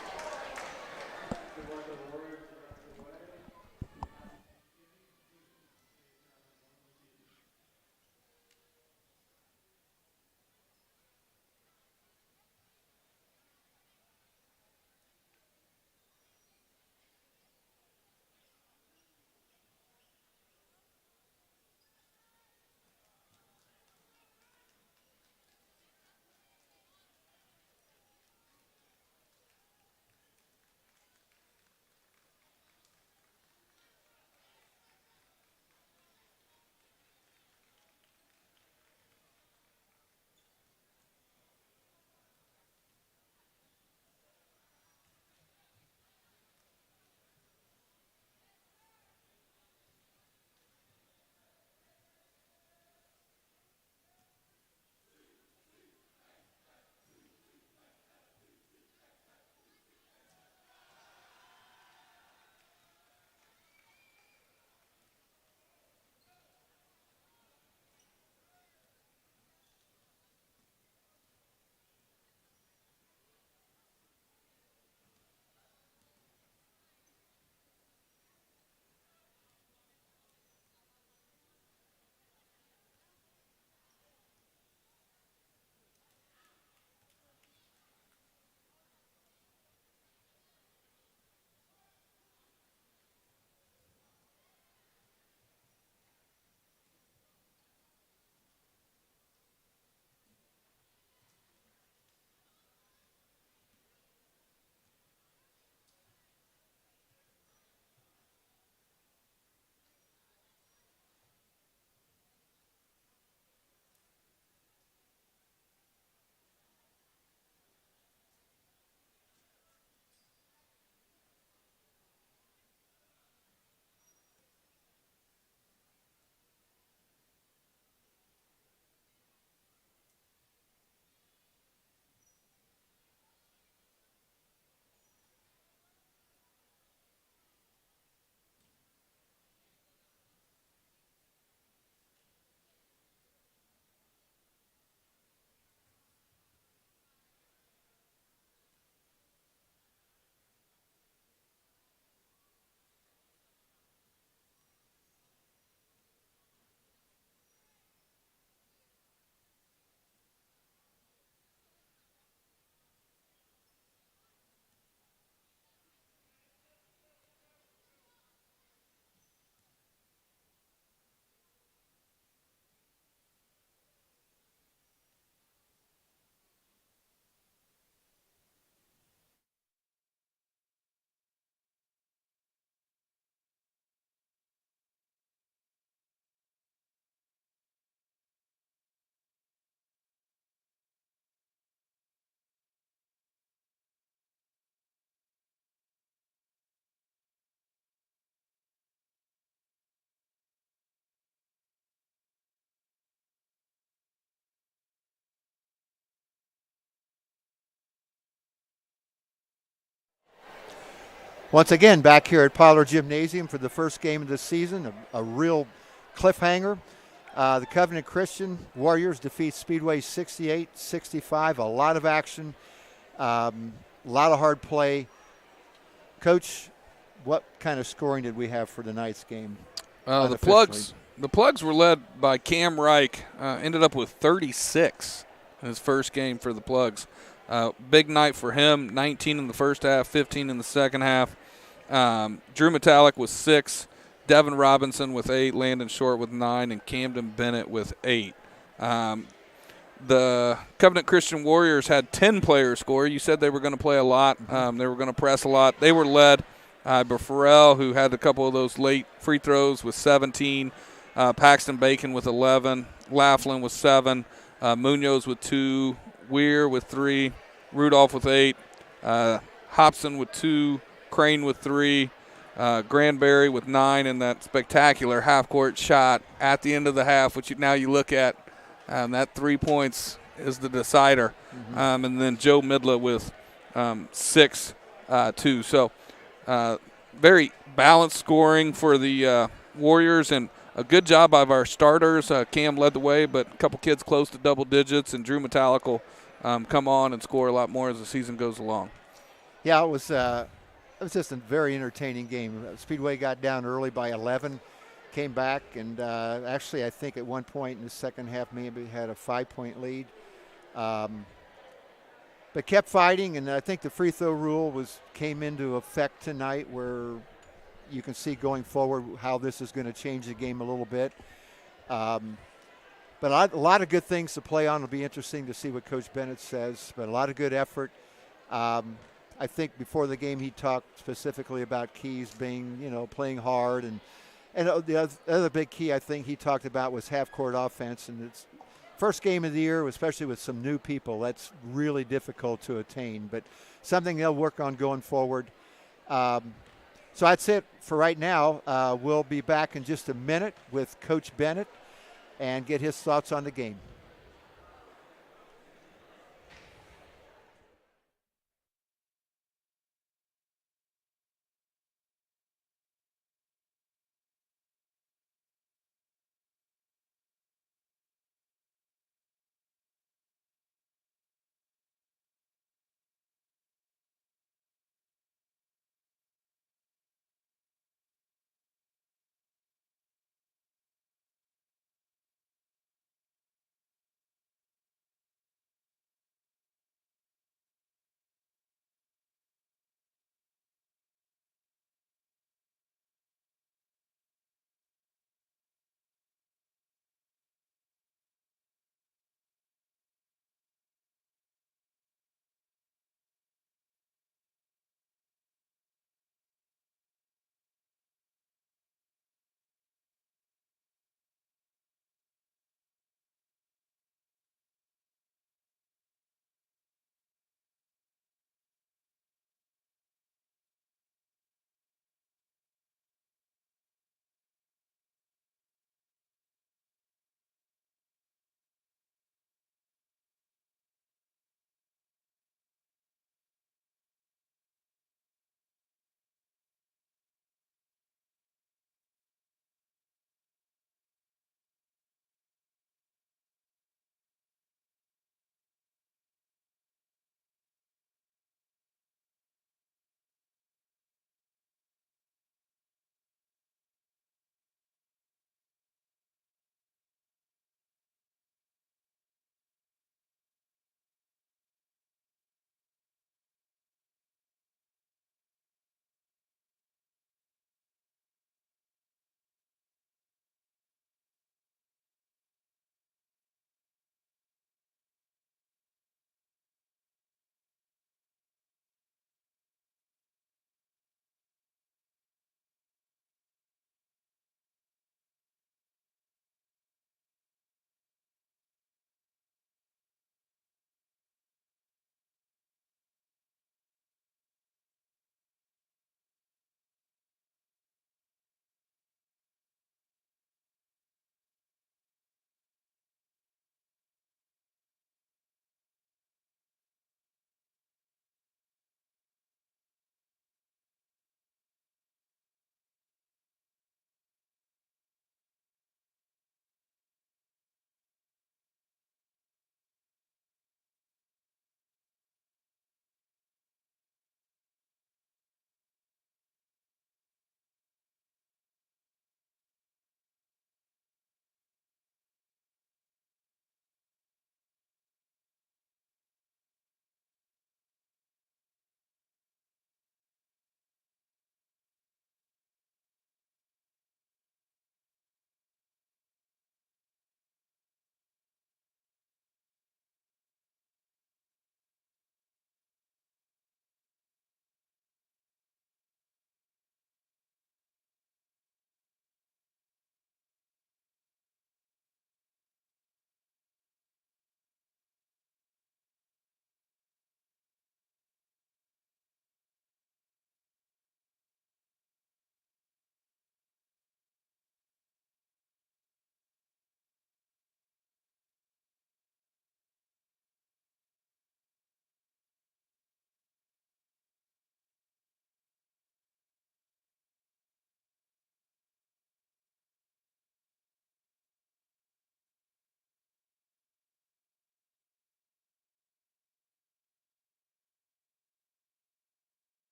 Once again, back here at Pollard Gymnasium for the first game of the season, a real cliffhanger. The Covenant Christian Warriors defeat Speedway 68-65. A lot of action, a lot of hard play. Coach, what kind of scoring did we have for tonight's game? The Plugs were led by Cam Reich. Ended up with 36 in his first game for the Plugs. Big night for him. 19 in the first half, 15 in the second half. Drew Metallic with 6. Devin Robinson with 8. Landon Short with 9. And Camden Bennett with 8. The Covenant Christian Warriors had 10 players score. You said they were going to play a lot. They were going to press a lot. They were led by Farrell, who had a couple of those late free throws with 17. Paxton Bacon with 11. Laughlin with 7. Munoz with 2. Weir with 3. Rudolph with 8. Hobson with 2. Crane with 3. Granberry with 9, and that spectacular half-court shot at the end of the half, which now you look at, that 3 points is the decider. And then Joe Midla with 6, too. So very balanced scoring for the Warriors, and a good job by our starters. Cam led the way, but a couple kids close to double digits, and Drew Metallic will come on and score a lot more as the season goes along. Yeah, it was just a very entertaining game. Speedway got down early by 11, came back, and actually I think at one point in the second half maybe had a 5-point lead. But kept fighting, and I think the free throw rule came into effect tonight, where you can see going forward how this is going to change the game a little bit. But a lot of good things to play on. It'll be interesting to see what Coach Bennett says, but a lot of good effort. I think before the game he talked specifically about Keys being, playing hard. And the other big key I think he talked about was half-court offense. And it's first game of the year, especially with some new people, that's really difficult to attain. But something they'll work on going forward. So that's it for right now. We'll be back in just a minute with Coach Bennett and get his thoughts on the game.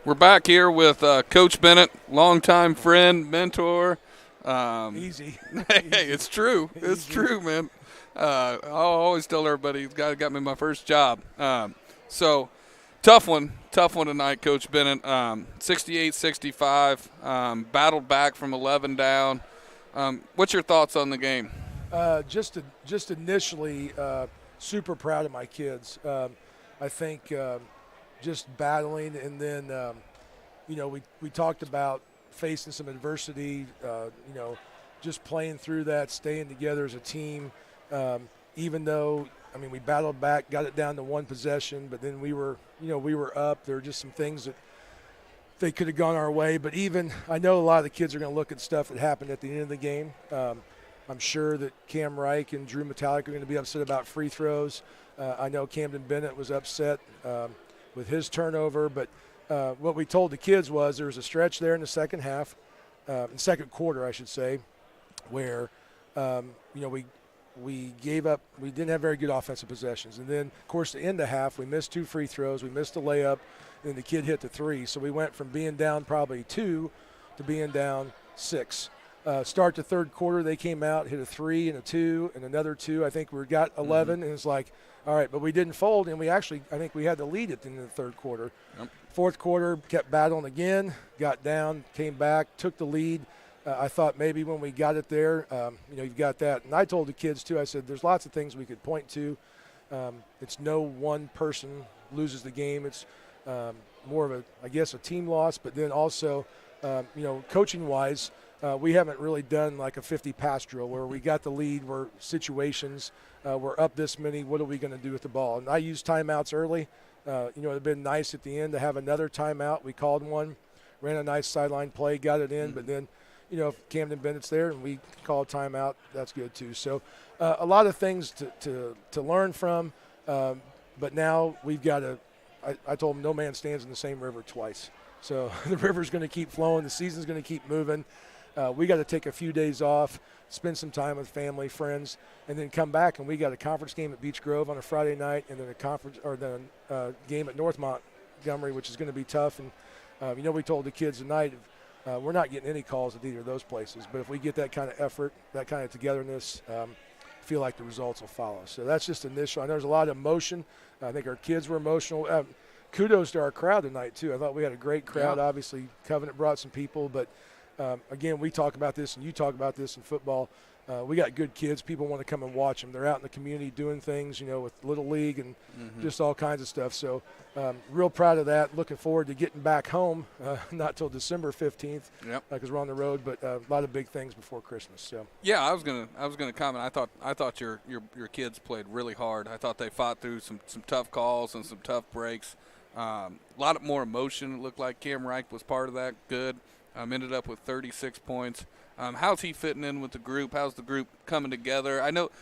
We're back here with Coach Bennett, longtime friend, mentor. Easy. Hey, it's true. It's true, man. I'll always tell everybody he's got me my first job. So tough one tonight, Coach Bennett. 68-65, battled back from 11 down. What's your thoughts on the game? Just initially, super proud of my kids. I think just battling, and then we talked about facing some adversity. Just playing through that, staying together as a team. Even though, we battled back, got it down to one possession, but then we were up. There were just some things that they could have gone our way. But I know a lot of the kids are going to look at stuff that happened at the end of the game. I'm sure that Cam Reich and Drew Metallic are going to be upset about free throws. I know Camden Bennett was upset with his turnover. But what we told the kids was there was a stretch there in the second half, second quarter, I should say, where we gave up. We didn't have very good offensive possessions. And then, of course, the end of half, we missed 2 free throws. We missed a layup, and the kid hit the 3. So we went from being down probably 2 to being down 6. Start the third quarter, they came out, hit a 3 and a 2 and another 2. I think we got 11, and it's like, all right, but we didn't fold, and I think we had the lead at the end of the third quarter. Yep. Fourth quarter, kept battling again, got down, came back, took the lead. I thought maybe when we got it there, you've got that. And I told the kids, too, I said, there's lots of things we could point to. It's no one person loses the game. It's more of a team loss. But then also, coaching-wise, we haven't really done like a 50-pass drill where we got the lead, we're situations, we're up this many, what are we going to do with the ball? And I used timeouts early. It would have been nice at the end to have another timeout. We called one, ran a nice sideline play, got it in, but then – if Camden Bennett's there and we call a timeout, that's good too. So a lot of things to learn from, but now we've got to – I told them no man stands in the same river twice. So the river's going to keep flowing. The season's going to keep moving. We got to take a few days off, spend some time with family, friends, and then come back, and we got a conference game at Beech Grove on a Friday night and then a game at North Montgomery, which is going to be tough. And, we told the kids tonight – we're not getting any calls at either of those places. But if we get that kind of effort, that kind of togetherness, feel like the results will follow. So that's just initial. I know there's a lot of emotion. I think our kids were emotional. Kudos to our crowd tonight, too. I thought we had a great crowd. Yeah. Obviously, Covenant brought some people. But, again, we talk about this and you talk about this in football. We got good kids. People want to come and watch them. They're out in the community doing things, with Little League and just all kinds of stuff. So real proud of that. Looking forward to getting back home, not till December 15th, because we're on the road. But a lot of big things before Christmas. So yeah, I was gonna comment. I thought your kids played really hard. I thought they fought through some tough calls and some tough breaks. A lot more emotion. It looked like Cam Reich was part of that. Good. Ended up with 36 points. How's he fitting in with the group? How's the group coming together? I know,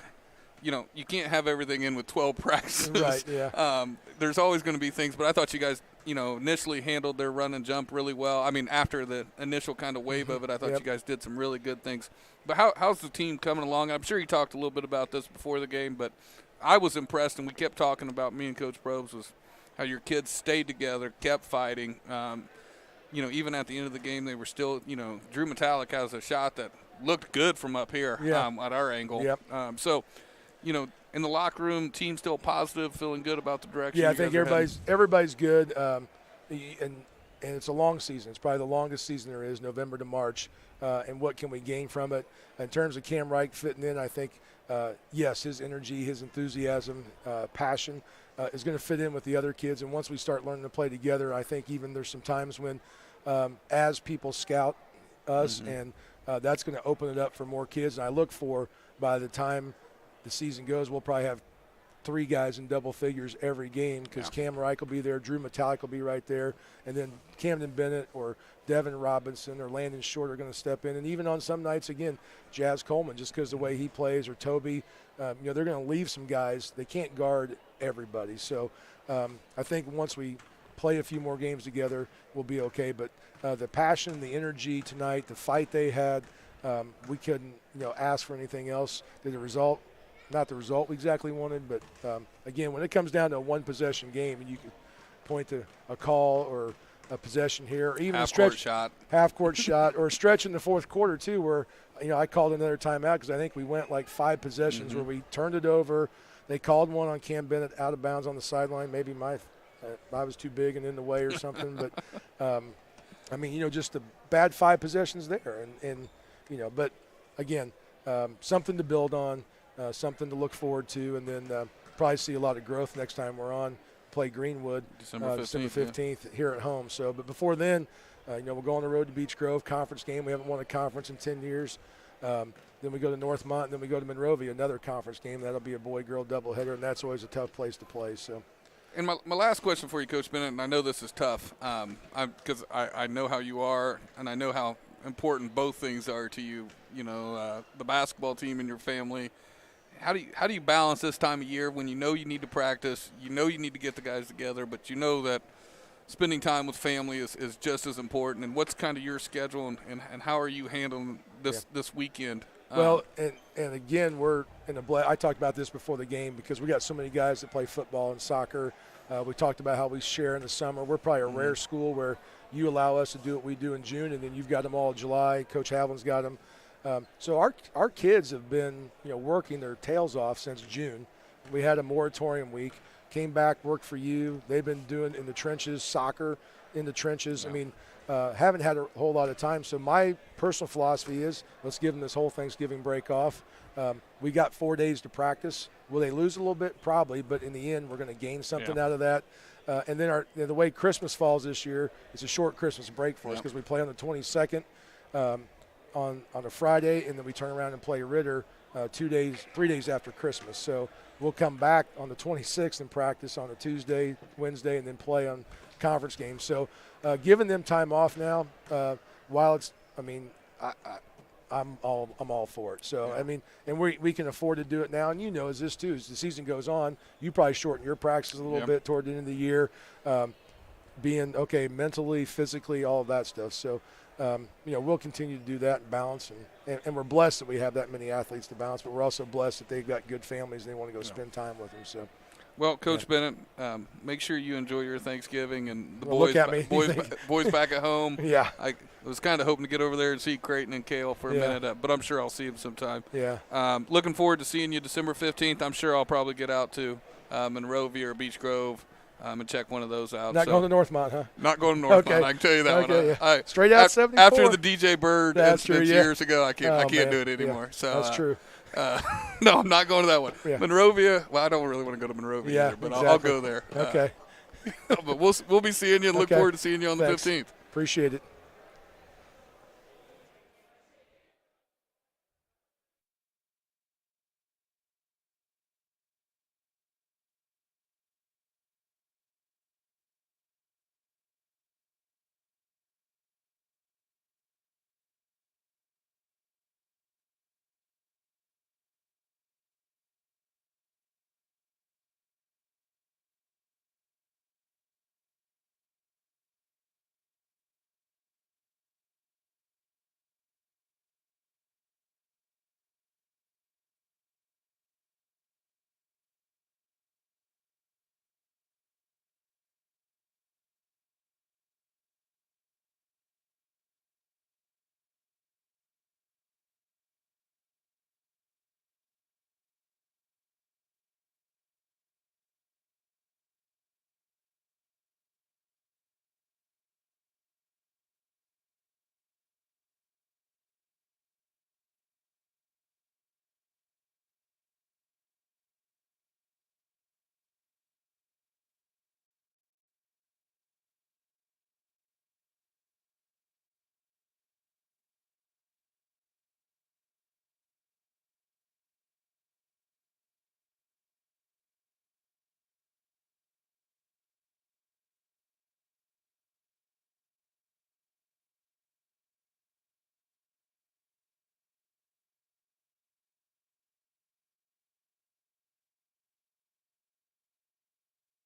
you can't have everything in with 12 practices. Right, yeah. There's always going to be things, but I thought you guys, initially handled their run and jump really well. After the initial kind of wave of it, I thought you guys did some really good things. But how's the team coming along? I'm sure you talked a little bit about this before the game, but I was impressed, and we kept talking about, me and Coach Probes, was how your kids stayed together, kept fighting. Even at the end of the game, they were still, Drew Metallic has a shot that looked good from up here at our angle. Yep. In the locker room, team still positive, feeling good about the direction. Yeah, I think everybody's good. And it's a long season. It's probably the longest season there is, November to March. And what can we gain from it? In terms of Cam Reich fitting in, I think, yes, his energy, his enthusiasm, passion is going to fit in with the other kids. And once we start learning to play together, I think even there's some times when as people scout us, and that's going to open it up for more kids. And I look for, by the time the season goes, we'll probably have 3 guys in double figures every game because Cam Reich will be there, Drew Metallic will be right there, and then Camden Bennett or Devin Robinson or Landon Short are going to step in. And even on some nights, again, Jazz Coleman, just because the way he plays, or Toby, they're going to leave some guys. They can't guard everybody. So I think once we play a few more games together, we'll be okay. But the passion, the energy tonight, the fight they had, we couldn't ask for anything else. Not the result we exactly wanted, but again, when it comes down to a one-possession game and you can point to a call or a possession here, or even half-court shot, half-court shot, or a stretch in the fourth quarter too, where I called another timeout because I think we went like 5 possessions where we turned it over. They called one on Cam Bennett out of bounds on the sideline. Maybe I was too big and in the way or something, but I mean, just the bad 5 possessions there, and but again, something to build on, something to look forward to, and then probably see a lot of growth next time we're on. Play Greenwood December 15th here at home. So, but before then, we'll go on the road to Beech Grove, conference game. We haven't won a conference in 10 years. Then we go to Northmont, and then we go to Monrovia, another conference game. That'll be a boy-girl doubleheader, and that's always a tough place to play. So. And my last question for you, Coach Bennett, and I know this is tough because I know how you are, and I know how important both things are to you. The basketball team and your family. How do you balance this time of year when you need to practice, you need to get the guys together, but you know that spending time with family is just as important? And what's kind of your schedule, and how are you handling this weekend? Well, and again, we're in I talked about this before the game because we got so many guys that play football and soccer. We talked about how we share in the summer. We're probably a rare school where you allow us to do what we do in June, and then you've got them all in July. Coach Havlin's got them. So our kids have been working their tails off since June. We had a moratorium week, came back, worked for you. They've been doing in the trenches, soccer in the trenches. Yeah. I mean, haven't had a whole lot of time. So my personal philosophy is let's give them this whole Thanksgiving break off. We got 4 days to practice. Will they lose a little bit? Probably, but in the end, we're going to gain something out of that. And then the way Christmas falls this year, it's a short Christmas break for us because we play on the 22nd. On a Friday, and then we turn around and play Ritter 3 days after Christmas. So we'll come back on the 26th and practice on a Tuesday, Wednesday, and then play on conference games. So giving them time off now, while it's, I'm all for it. So I mean, and we can afford to do it now. And as this too, as the season goes on, you probably shorten your practices a little bit toward the end of the year, being okay mentally, physically, all of that stuff. So. We'll continue to do that and balance, and we're blessed that we have that many athletes to balance, but we're also blessed that they've got good families and they want to go spend time with them. So, well, Coach Bennett, make sure you enjoy your Thanksgiving, and the boys back at home. Yeah, I was kind of hoping to get over there and see Creighton and Kale for a minute, but I'm sure I'll see them sometime. Yeah. Looking forward to seeing you December 15th. I'm sure I'll probably get out to Monrovia or Beech Grove. And check one of those out. Not going to Northmont, huh? Not going to Northmont. I can tell you that one. Yeah. Straight out 74. After the DJ Bird incident years ago, I can't do it anymore. Yeah. So that's true. No, I'm not going to that one. Yeah. Monrovia. Well, I don't really want to go to Monrovia either, but exactly. I'll go there. Okay. But we'll be seeing you and look forward to seeing you on the 15th. Appreciate it.